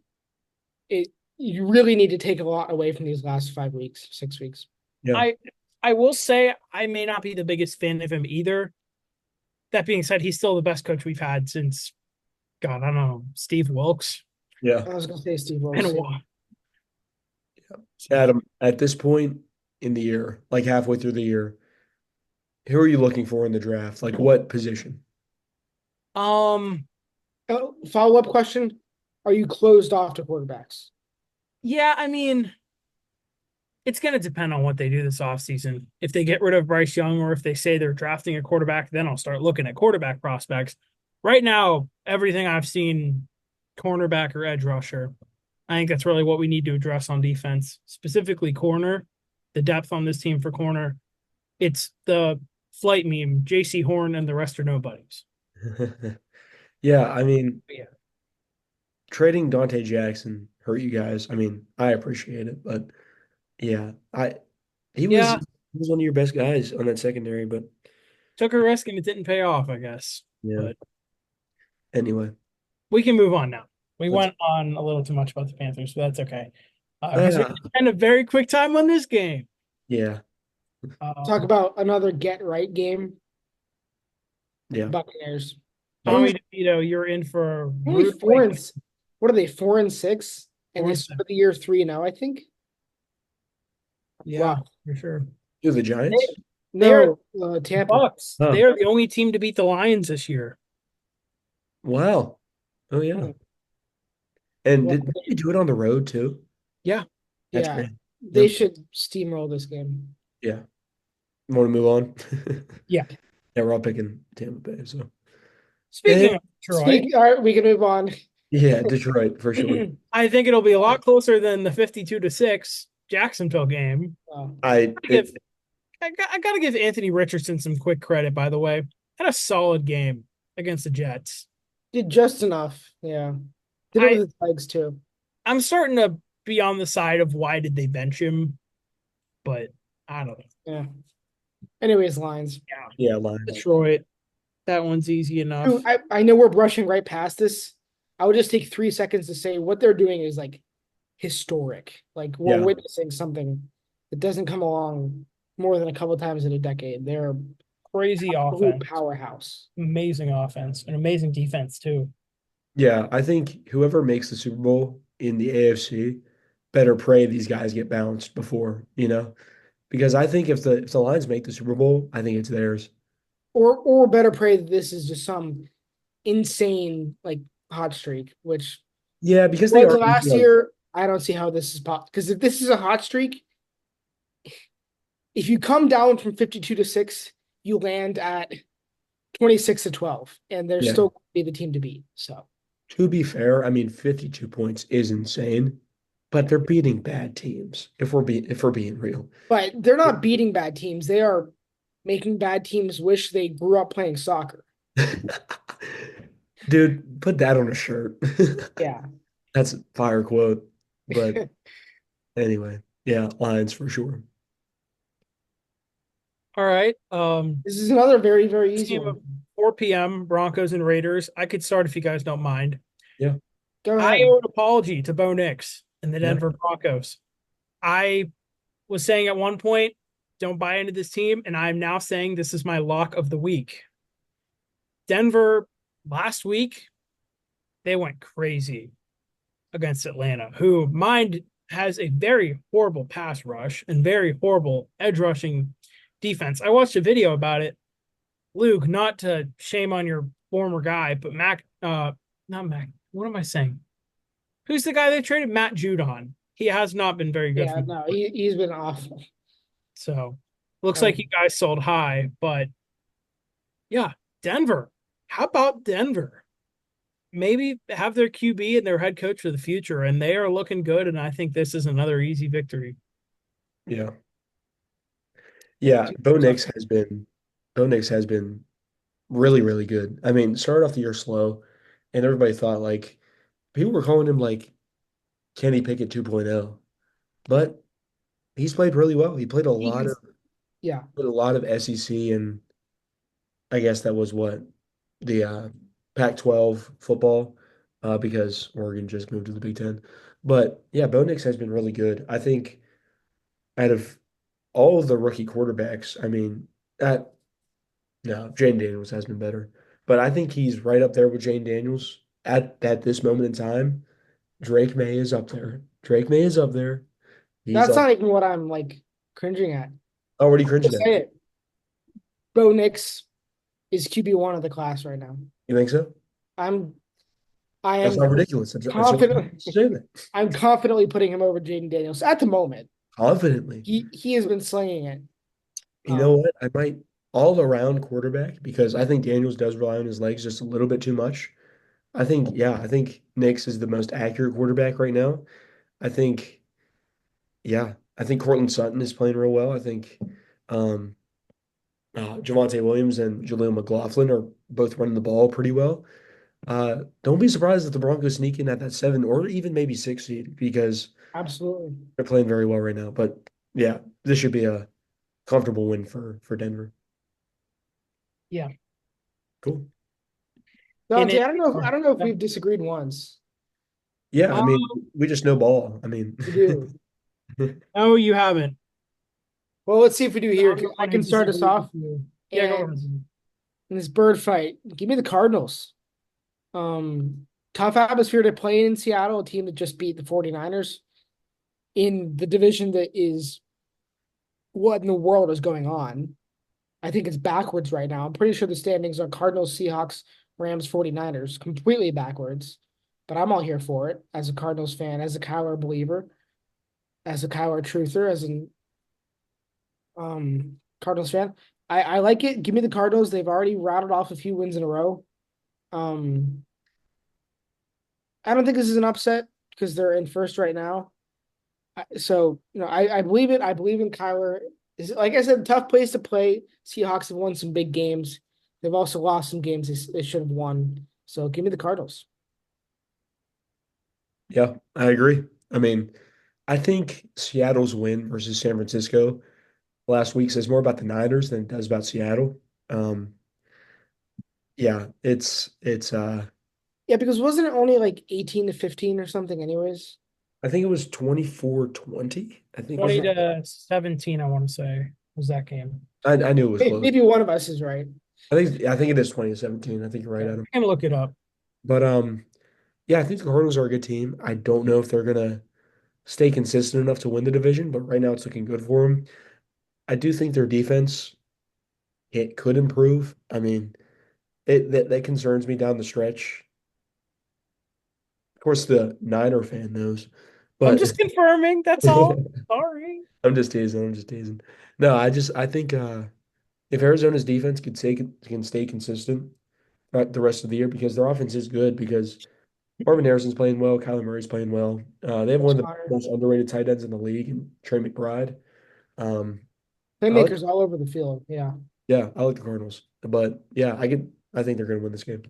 really need to take a lot away from these last 5 weeks, 6 weeks. yeah, I I will say I may not be the biggest fan of him either. That being said, he's still the best coach we've had since God, I don't know, Steve Wilkes. yeah. I was gonna say Steve And a Wilkes. Yeah. while. Adam, at this point in the year, like halfway through the year, who are you looking for in the draft? Like what position? Um, Follow-up question: are you closed off to quarterbacks? yeah, I mean, it's going to depend on what they do this offseason. If they get rid of Bryce Young or if they say they're drafting a quarterback, then I'll start looking at quarterback prospects. Right now, everything I've seen, cornerback or edge rusher, I think that's really what we need to address on defense, specifically corner, the depth on this team for corner. It's the flight meme, JC Horn and the rest are nobodies. Yeah, I mean, But yeah. trading Dante Jackson hurt you guys. I mean, I appreciate it, but yeah, I he was Yeah, he was one of your best guys on that secondary, but took a risk and it didn't pay off, I guess. yeah. But Anyway, we can move on now. We let's went on a little too much about the Panthers, but that's okay. Because we're uh, going to spend a very quick time on this game. yeah, Talk Um, about another get right game. yeah. Buccaneers. Tommy DeVito, you're in for a Only rude four awakening. and what are they? 4-6, and Four they and six. started the year 3-0. I think. Yeah, Wow. for sure. To the Giants? They're No, Tampa. Bucks. They Oh, are the only team to beat the Lions this year. wow. Oh yeah. Hmm. And Well, did they do it on the road too? Yeah. That's yeah, great. they Yep. should steamroll this game. Yeah. Want to move on? Yeah. Yeah, we're all picking Tampa Bay. So, eh, Speaking of Detroit, Speak. All right, we can move on. yeah, Detroit for sure. I think it'll be a lot closer than the 52-6 Jacksonville game. I Give it, I gotta give Anthony Richardson some quick credit, by the way. Had a solid game against the Jets. Did just enough. Yeah, did it with I his legs too. I'm starting to be on the side of why did they bench him, but I don't know. Yeah. Anyways, lines. Yeah, yeah, Lions. Detroit. That one's easy Dude, enough. I know we're brushing right past this. I would just take 3 seconds to say what they're doing is like historic. Like we're Yeah. witnessing something that doesn't come along more than a couple times in a decade. They're an Crazy absolute offense. powerhouse. Amazing offense. And amazing defense too. Yeah, I think whoever makes the Super Bowl in the AFC better pray these guys get bounced before. Because I think if the Lions make the Super Bowl, I think it's theirs. Or better pray that this is just some insane like hot streak, which Yeah, because they was are last like, year. I don't see how this is possible. Because if this is a hot streak, if you come down from 52-6, you land at 26-12, and they're yeah. still be the team to beat. So, To be fair, I mean 52 points is insane, but they're beating bad teams if we're being real. but they're not beating bad teams. They are making bad teams wish they grew up playing soccer. Dude, put that on a shirt. Yeah. That's a fire quote. But anyway, yeah, Lions for sure. All right. This is another very, very This easy game one. of 4 p.m. Broncos and Raiders. I could start if you guys don't mind. Yeah, Go I ahead. owe an apology to Bo Nix and the yeah, Denver Broncos. I was saying at one point, don't buy into this team, and I'm now saying this is my lock of the week. Denver last week, they went crazy against Atlanta, who mind has a very horrible pass rush and very horrible edge rushing defense. I watched a video about it. Luke, not to shame on your former guy, but not Mac, what am I saying? Who's the guy they traded? Matt Judon. He has not been very good Yeah, from no, he's been awful. so looks like you Um, guys sold high, but yeah, Denver. How about Denver? Maybe have their QB and their head coach for the future, and they are looking good. And I think this is another easy victory. yeah. Yeah, Bo tough. Nix has been really, really good. I mean, started off the year slow, and everybody thought like people were calling him like Kenny Pickett 2.0, but he's played really well. He played a lot of He's yeah, played a lot of SEC, and I guess that was what the Pac-12 football, because Oregon just moved to the Big Ten. But yeah, Bo Nix has been really good. I think out of all of the rookie quarterbacks, I mean, that no, Jane Daniels has been better, but I think he's right up there with Jane Daniels at this moment in time. Drake May is up there. Drake May is up there. He's that's up not even what I'm like cringing at. already cringing Just at. say it. Bo Nix is QB1 of the class right now. You think so? I'm I That's not am ridiculous. It's just confident saying that I'm confidently putting him over Jaden Daniels at the moment. confidently. He has been slinging it. You know Um, what? I might all around quarterback because I think Daniels does rely on his legs just a little bit too much. I think Nix is the most accurate quarterback right now. I think, I think Cortland Sutton is playing real well. I think um, Javonte Williams and Jaleel McLaughlin are both running the ball pretty well. Don't be surprised if the Broncos sneak in at that 7 or even maybe 6 seed because absolutely. they're playing very well right now. But yeah, this should be a comfortable win for Denver. Yeah. Cool. In Dante, it. I don't know if we've disagreed once. Yeah, I Uh, mean, we just know ball. I mean, We do. no, you haven't. Well, let's see if we do here. I'm the I one who can start us disagrees with off. you. Yeah, go And on. in this bird fight, give me the Cardinals. Tough atmosphere to play in Seattle, a team that just beat the 49ers in the division that is what in the world is going on. I think it's backwards right now. I'm pretty sure the standings are Cardinals, Seahawks, Rams, 49ers, completely backwards. But I'm all here for it as a Cardinals fan, as a Kyler believer, as a Kyler truther, as an Cardinals fan. I like it. Give me the Cardinals. They've already rattled off a few wins in a row. Um, I don't think this is an upset because they're in first right now. So, I believe it. I believe in Kyler. Is like I said, tough place to play. Seahawks have won some big games. They've also lost some games they should have won. So give me the Cardinals. yeah, I agree. I mean, I think Seattle's win versus San Francisco last week says more about the Niners than it does about Seattle. Um, Yeah, it's Yeah, because wasn't it only like 18-15 or something anyways? I think it was 24-20. I think it 20 was. to 17, I want to say, was that game. I knew it was close. Maybe one of us is right. I think it is 20-17. I think you're right, Yeah, Adam. I can look it up. But yeah, I think the Cardinals are a good team. I don't know if they're gonna stay consistent enough to win the division, but right now it's looking good for them. I do think their defense it could improve. I mean, that concerns me down the stretch. Of course, the Niner fan knows, I'm but just confirming. That's all. Sorry. I'm just teasing. I'm just teasing. No, I think if Arizona's defense can stay consistent the rest of the year because their offense is good because Marvin Harrison's playing well, Kyler Murray's playing well. They have one of the Smarter. most underrated tight ends in the league, and Trey McBride. Um, I like, Playmakers all over the field. Yeah. yeah, I like the Cardinals, but yeah, I think they're going to win this game.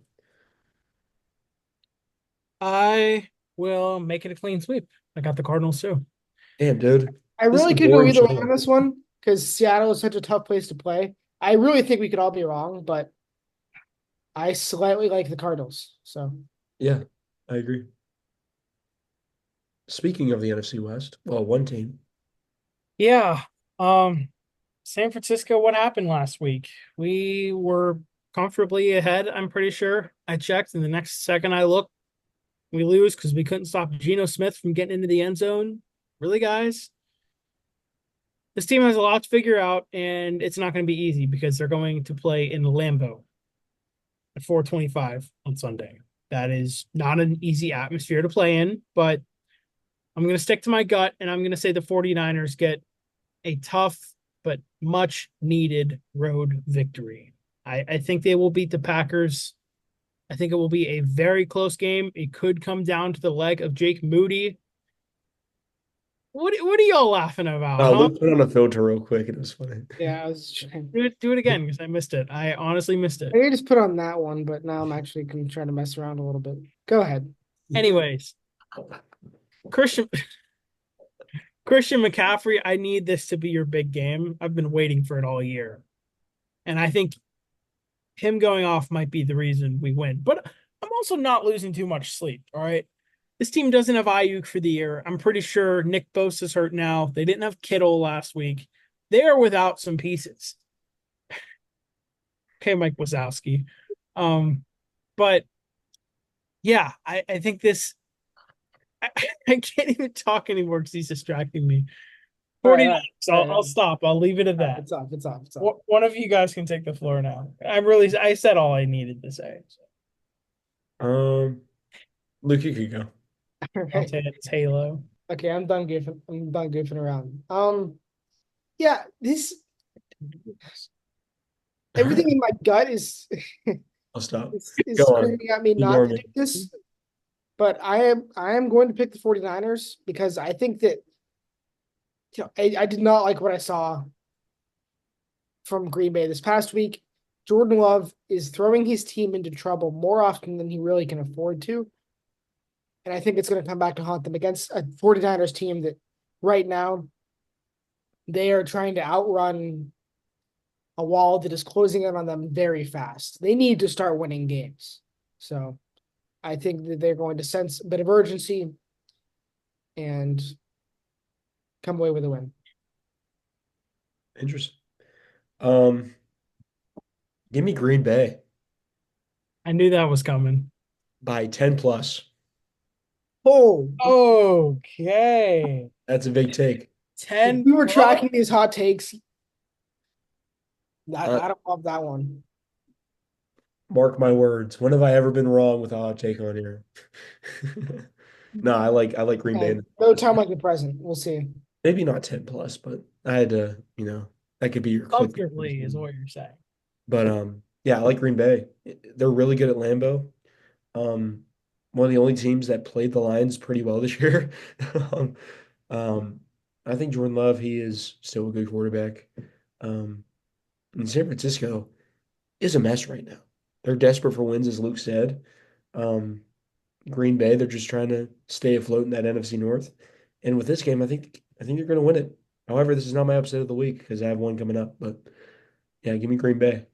I will make it a clean sweep. I got the Cardinals too. Damn, dude, I this is really a could go boring either way on show. this one because Seattle is such a tough place to play. I really think we could all be wrong, but I slightly like the Cardinals. So Yeah, I agree. Speaking of the NFC West, well, one team. Yeah. Um, San Francisco, what happened last week? We were comfortably ahead, I'm pretty sure. I checked, and the next second I looked, we lose because we couldn't stop Geno Smith from getting into the end zone. Really, guys? This team has a lot to figure out, and it's not going to be easy because they're going to play in Lambeau at 4:25 on Sunday. That is not an easy atmosphere to play in, but I'm going to stick to my gut, and I'm going to say the 49ers get a tough but much needed road victory. I think they will beat the Packers. I think it will be a very close game. It could come down to the leg of Jake Moody. What are y'all laughing about, huh? Luke put on a filter real quick, and it was funny. yeah, I was trying. Do it again because I missed it. I honestly missed it. I just put on that one, but now I'm actually going to try to mess around a little bit. Go ahead. Anyways, Christian Christian McCaffrey, I need this to be your big game. I've been waiting for it all year. And I think him going off might be the reason we win. But I'm also not losing too much sleep. All right. This team doesn't have Ayuk for the year. I'm pretty sure Nick Bosa's hurt now. They didn't have Kittle last week. They are without some pieces. Okay, Mike Wazowski. But yeah, I think this I, I can't even talk anymore because he's distracting me. All right, 49. all right, all right, I'll stop. I'll leave it at all right. that. It's off. It's off. It's off. One of you guys can take the floor now. I said all I needed to say. Um, Luke, you could go. All I'll right. take it's Halo. Okay, I'm done goofing. I'm done goofing around. Yeah, this everything in my gut I'll stop. is Go on. screaming at me not Ignore to me. do this, but I am going to pick the 49ers because I think that I did not like what I saw from Green Bay this past week. Jordan Love is throwing his team into trouble more often than he really can afford to. And I think it's going to come back to haunt them against a 49ers team that right now they are trying to outrun a wall that is closing in on them very fast. They need to start winning games. So I think that they're going to sense a bit of urgency and come away with a win. Interesting. Um, Give me Green Bay I knew that was coming. by 10 plus. Oh, Okay. That's a big take. if 10 we were plus? tracking these hot takes, Uh, I don't love that one. Mark my words. When have I ever been wrong with a hot take on here? No, I like Green Bay. Okay. No time like the present. We'll see. Maybe not 10 plus, but I had to, that could be your click. Comfortably is what you're saying. But yeah, I like Green Bay. They're really good at Lambeau. One of the only teams that played the Lions pretty well this year. Um, um, I think Jordan Love, he is still a good quarterback. Um, and San Francisco is a mess right now. They're desperate for wins, as Luke said. Um, Green Bay, they're just trying to stay afloat in that NFC North. And with this game, I think they're going to win it. However, this is not my upset of the week because I have one coming up. But yeah, give me Green Bay.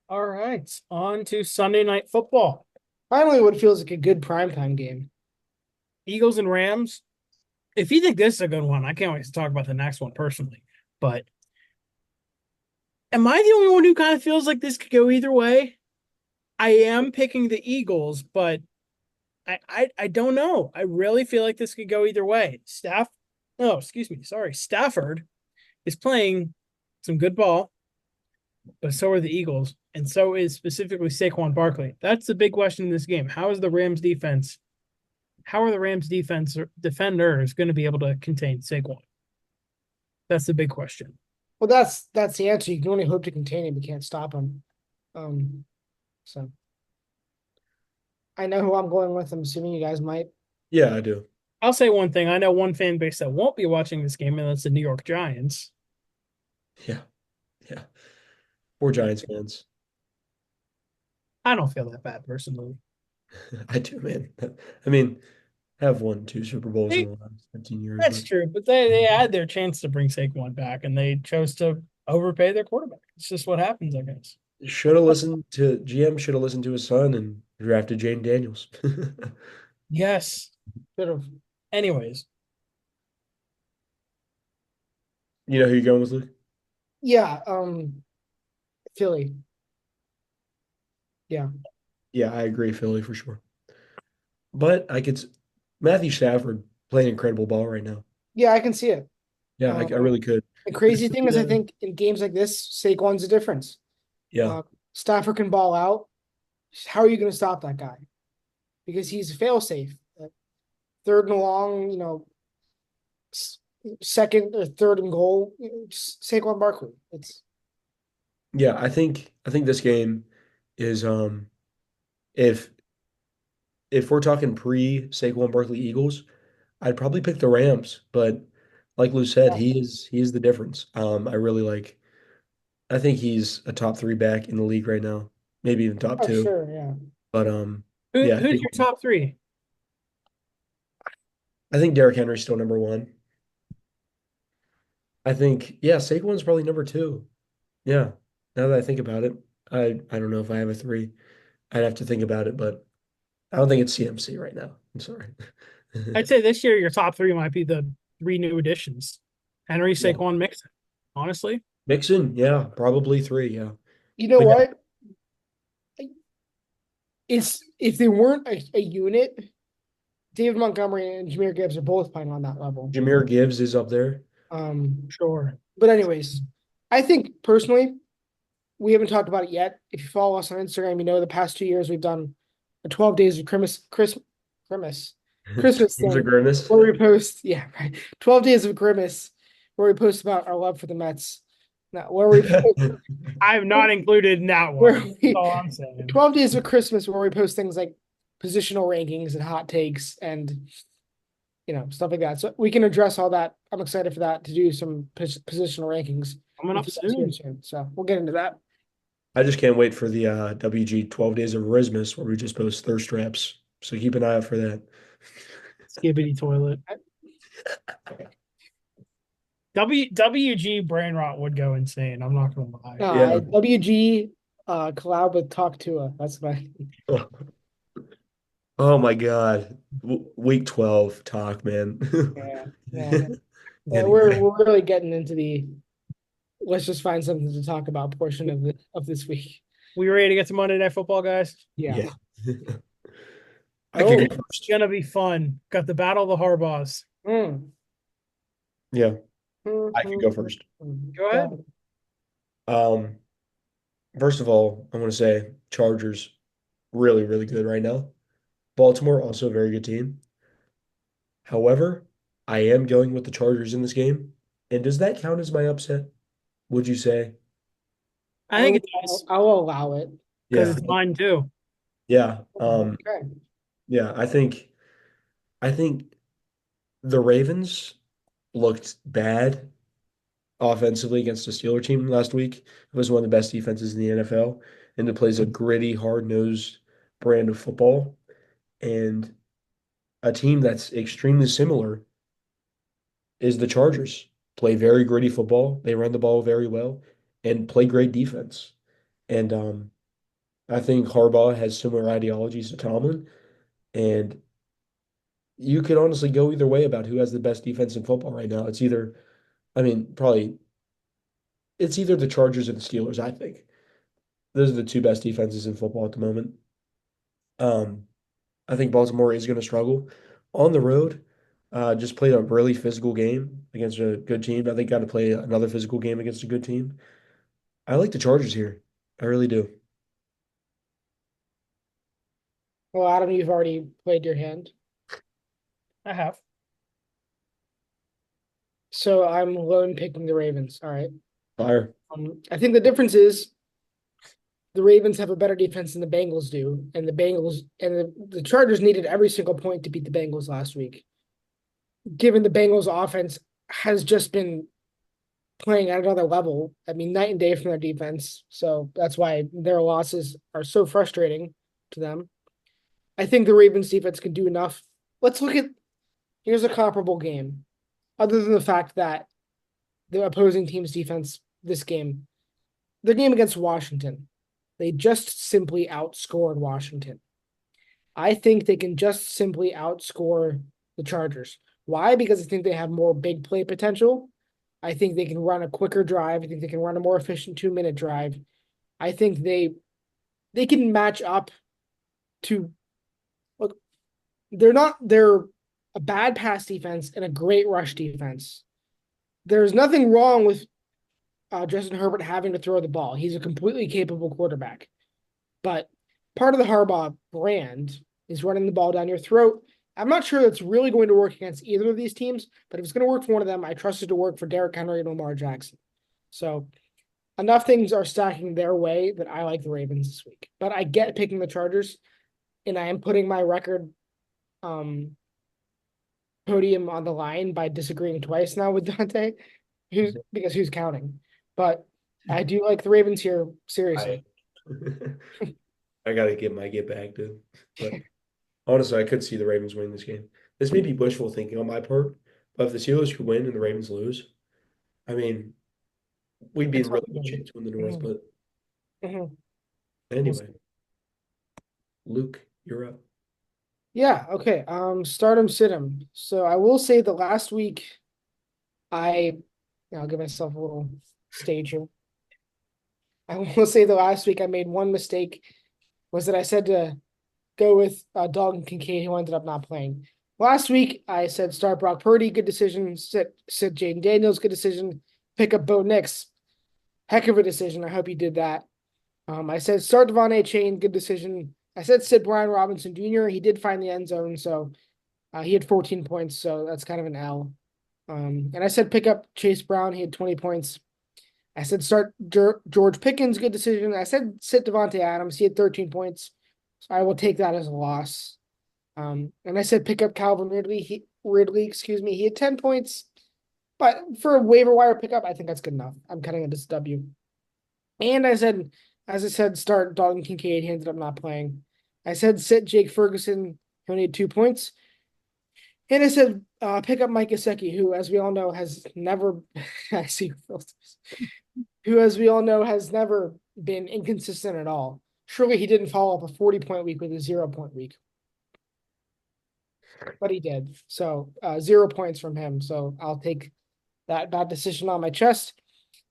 All right, on to Sunday Night Football. Finally, what feels like a good primetime game. Eagles and Rams. If you think this is a good one, I can't wait to talk about the next one personally. But am I the only one who kind of feels like this could go either way? I am picking the Eagles, but I don't know. I really feel like this could go either way. Excuse me, sorry. Stafford is playing some good ball, but so are the Eagles, and so is specifically Saquon Barkley. That's the big question in this game. How is the Rams defense? How are the Rams defense defenders going to be able to contain Saquon? That's the big question. Well, that's the answer. You can only hope to contain him, but can't stop him. Um, so I know who I'm going with. I'm assuming you guys might. Yeah, I do. I'll say one thing. I know one fan base that won't be watching this game, and that's the New York Giants. Yeah, yeah. Poor Giants fans. I don't feel that bad personally. I do, man. I mean, have won two Super Bowls in They, the last 15 years, that's but true, but they had their chance to bring Saquon back, and they chose to overpay their quarterback. It's just what happens, I guess. should have listened to GM, should have listened to his son and drafted Jane Daniels. Yes. Should have. Anyways, You know who you're going with, Luke? Yeah. Philly. Yeah. Yeah, I agree, Philly for sure. But Matthew Stafford playing incredible ball right now. Yeah, I can see it. Yeah, I Um, really could. the It's crazy just, thing is, I think in games like this, Saquon's the difference. yeah, Uh, Stafford can ball out. How are you going to stop that guy? Because he's fail safe. Third and long, second or third and goal. Just Saquon Barkley. It's yeah. I think this game is if if we're talking pre Saquon Barkley Eagles, I'd probably pick the Rams. But like Lou said, he is the difference. I think he's a top three back in the league right now, maybe even top oh two. sure, yeah. But yeah, who's your top three? I think Derrick Henry's still number one. I think yeah, Saquon's probably number two. Yeah, now that I think about it, I don't know if I have a three. I'd have to think about it, but I don't think it's CMC right now. I'm sorry. I'd say this year your top three might be the three new additions. Henry, Yeah. Saquon, Mixon. Honestly. Mixon, yeah, probably three, yeah. You know But yeah, what? It's if they weren't a unit, David Montgomery and Jameer Gibbs are both playing on that level. Jameer Gibbs is up there. Sure. But anyways, I think personally, we haven't talked about it yet. If you follow us on Instagram, you know the past 2 years we've done a 12 days of Christmas Teams are thing grimace. where we post, yeah, right. 12 days of grimace where we post about our love for the Mets. No, where we I have not included in that where one. That's we all I'm saying. 12 days of Christmas where we post things like positional rankings and hot takes and stuff like that. So we can address all that. I'm excited for that to do some positional rankings. Coming up soon. So we'll get into that. I just can't wait for the WG 12 Days of Christmas where we just post thirst traps. So keep an eye out for that. Skibbity toilet. WG brain rot would go insane. I'm not gonna lie. Yeah. WG collab with Talk Tua. That's my Oh my God. Week 12 talk, man. yeah. Yeah. Yeah, Getting we're ready. we're really getting into the let's just find something to talk about portion of this week. We ready to get to Monday Night Football, guys? Yeah. Yeah. I could It's go first. gonna be fun. Got the Battle of the Harbaughs. Mm. Yeah, I could go Mhm. first. Go ahead. Um, First of all, I want to say Chargers really, really good right now. Baltimore also a very good team. However, I am going with the Chargers in this game. And does that count as my upset? Would you say? I think it does I'll allow it. because Yeah. it's mine too. Yeah. Okay. Yeah, I think the Ravens looked bad offensively against the Steeler team last week. It was one of the best defenses in the NFL, and it plays a gritty, hard-nosed brand of football. And a team that's extremely similar is the Chargers. Play very gritty football. They run the ball very well and play great defense. And I think Harbaugh has similar ideologies to Tomlin, and you could honestly go either way about who has the best defense in football right now. It's either, I mean, probably it's either the Chargers or the Steelers, I think. Those are the two best defenses in football at the moment. Um, I think Baltimore is going to struggle on the road. Just played a really physical game against a good team. I think got to play another physical game against a good team. I like the Chargers here. I really do. Well, Adam, you've already played your hand. I have. So I'm lone picking the Ravens. All right. Fire. I think the difference is the Ravens have a better defense than the Bengals do, and the Chargers needed every single point to beat the Bengals last week. Given the Bengals offense has just been playing at another level, I mean, night and day from their defense. So that's why their losses are so frustrating to them. I think the Ravens defense can do enough. Let's look at here's a comparable game, other than the fact that the opposing team's defense this game, their game against Washington, they just simply outscored Washington. I think they can just simply outscore the Chargers. Why? Because I think they have more big play potential. I think they can run a quicker drive. I think they can run a more efficient 2-minute drive. I think they can match up to look. They're a bad pass defense and a great rush defense. There's nothing wrong with Justin Herbert having to throw the ball. He's a completely capable quarterback. But part of the Harbaugh brand is running the ball down your throat. I'm not sure that's really going to work against either of these teams, but if it's going to work for one of them, I trust it to work for Derrick Henry and Lamar Jackson. So enough things are stacking their way that I like the Ravens this week. But I get picking the Chargers, and I am putting my record podium on the line by disagreeing twice now with Dante, who's counting. But I do like the Ravens here, I seriously. I gotta get my get back, dude. But honestly, I could see the Ravens winning this game. This may be wishful thinking on my part, but if the Steelers could win and the Ravens lose, I mean, we'd be It's in hard really to good win. shape to win the North. Mhm, But mhm. We'll anyway, see. Luke, you're up. Yeah, okay. Stardom Situm. So I will say the last week I'll give myself a little stage here. I will say the last week I made one mistake was that I said to go with Dalton Kincaid, who ended up not playing. Last week I said start Brock Purdy, good decision. Sit Jaden Daniels, good decision. Pick up Bo Nix, heck of a decision. I hope you did that. I said start Devon A. Chain, good decision. I said sit Brian Robinson Jr. He did find the end zone, so he had 14 points, so that's kind of an L. And I said pick up Chase Brown. He had 20 points. I said start George Pickens. Good decision. I said sit Devontae Adams. He had 13 points. So I will take that as a loss. And I said pick up Calvin Ridley. Excuse me. He had 10 points. But for a waiver wire pickup, I think that's good enough. I'm cutting it as a W. And I said, as I said, start Dalton Kincaid. He ended up not playing. I said sit Jake Ferguson. He only had 2 points. And I said, pick up Mike Gesicki, who, as we all know, has never. I see filters. Who, as we all know, has never been inconsistent at all. Surely he didn't follow up a 40-point week with a 0-point week, but he did. So 0 points from him. So I'll take that bad decision on my chest.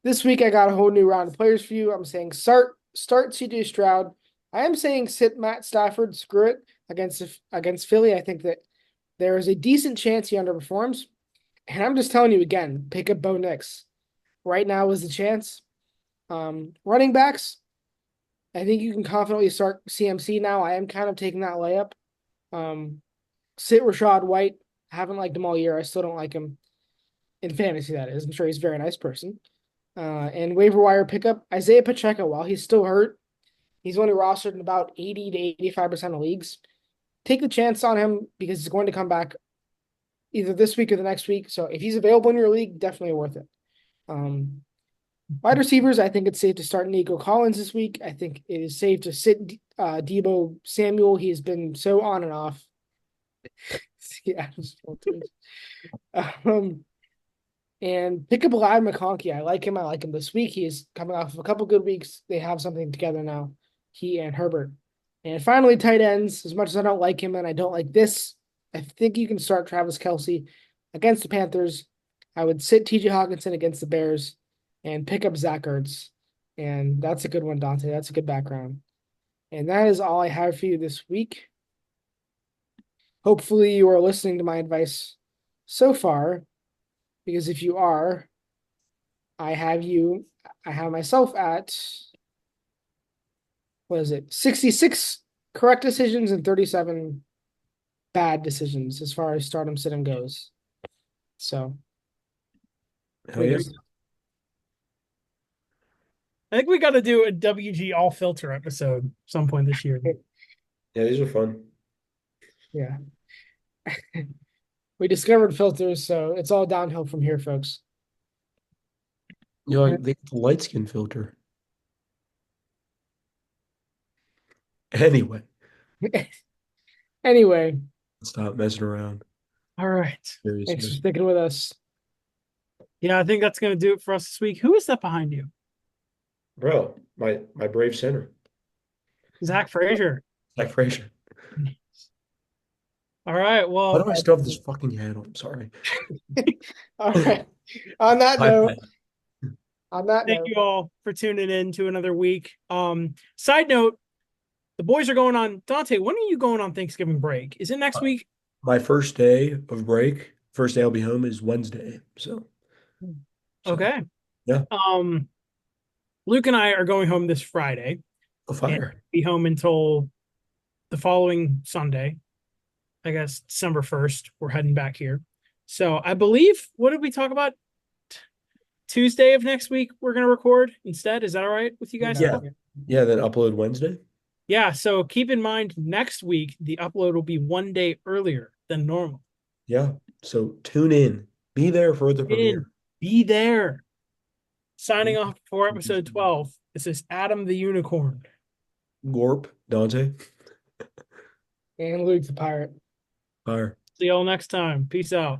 This week I got a whole new round of players for you. I'm saying start CJ Stroud. I am saying sit Matt Stafford. Screw it against Philly. I think that there is a decent chance he underperforms. And I'm just telling you again, pick up Bo Nix. Right now is the chance. Running backs, I think you can confidently start CMC now. I am kind of taking that layup. Sit Rashad White. Haven't liked him all year. I still don't like him in fantasy, that is. I'm sure he's a very nice person. And waiver wire pickup, Isaiah Pacheco, while he's still hurt, he's only rostered in about 80 to 85% of leagues. Take the chance on him because he's going to come back either this week or the next week. So if he's available in your league, definitely worth it. Wide receivers, I think it's safe to start Nico Collins this week. I think it is safe to sit Debo Samuel. He has been so on and off. Yeah, and pick up Lad McConkey. I like him. I like him this week. He is coming off of a couple good weeks. They have something together now. he and Herbert. And finally, tight ends. As much as I don't like him and I don't like this, I think you can start Travis Kelce against the Panthers. I would sit TJ Hawkinson against the Bears and pick up Zach Ertz. And that's a good one, Dante. That's a good background. And that is all I have for you this week. Hopefully, you are listening to my advice so far, because if you are, I have myself at, what is it, 66 correct decisions and 37 bad decisions as far as stardom sit goes. So, Hell yeah. I think we got to do a WG all filter episode some point this year. Yeah, these are fun. Yeah. We discovered filters, so it's all downhill from here, folks. You like the light skin filter. Anyway, Anyway, stop messing around. All right. thanks for Seriously. sticking with us. Yeah, I think that's going to do it for us this week. Who is that behind you? Bro, my brave center. Zach Frazier. Like Frazier. All right. Why Well, do I still have this fucking hat on? Sorry. All right. On that My note, bad. thank you all for tuning in to another week. Side note, the boys are going on. Dante, when are you going on Thanksgiving break? Is it next week? My first day of break, first day I'll be home is Wednesday. So Okay. yeah. Luke and I are going home this Friday A and fire. be home until the following Sunday. I guess December 1st. We're heading back here. So I believe, what did we talk about? Tuesday of next week, we're going to record instead. Is that all right with you guys? Yeah. Yeah, then upload Wednesday. Yeah. So keep in mind, next week, the upload will be one day earlier than normal. Yeah. So tune in. Be there for the premiere. Be there. Signing off for episode 12. This is Adam the Unicorn. Gorp, Dante. And Luke the Pirate. Fire. See y'all next time. Peace out.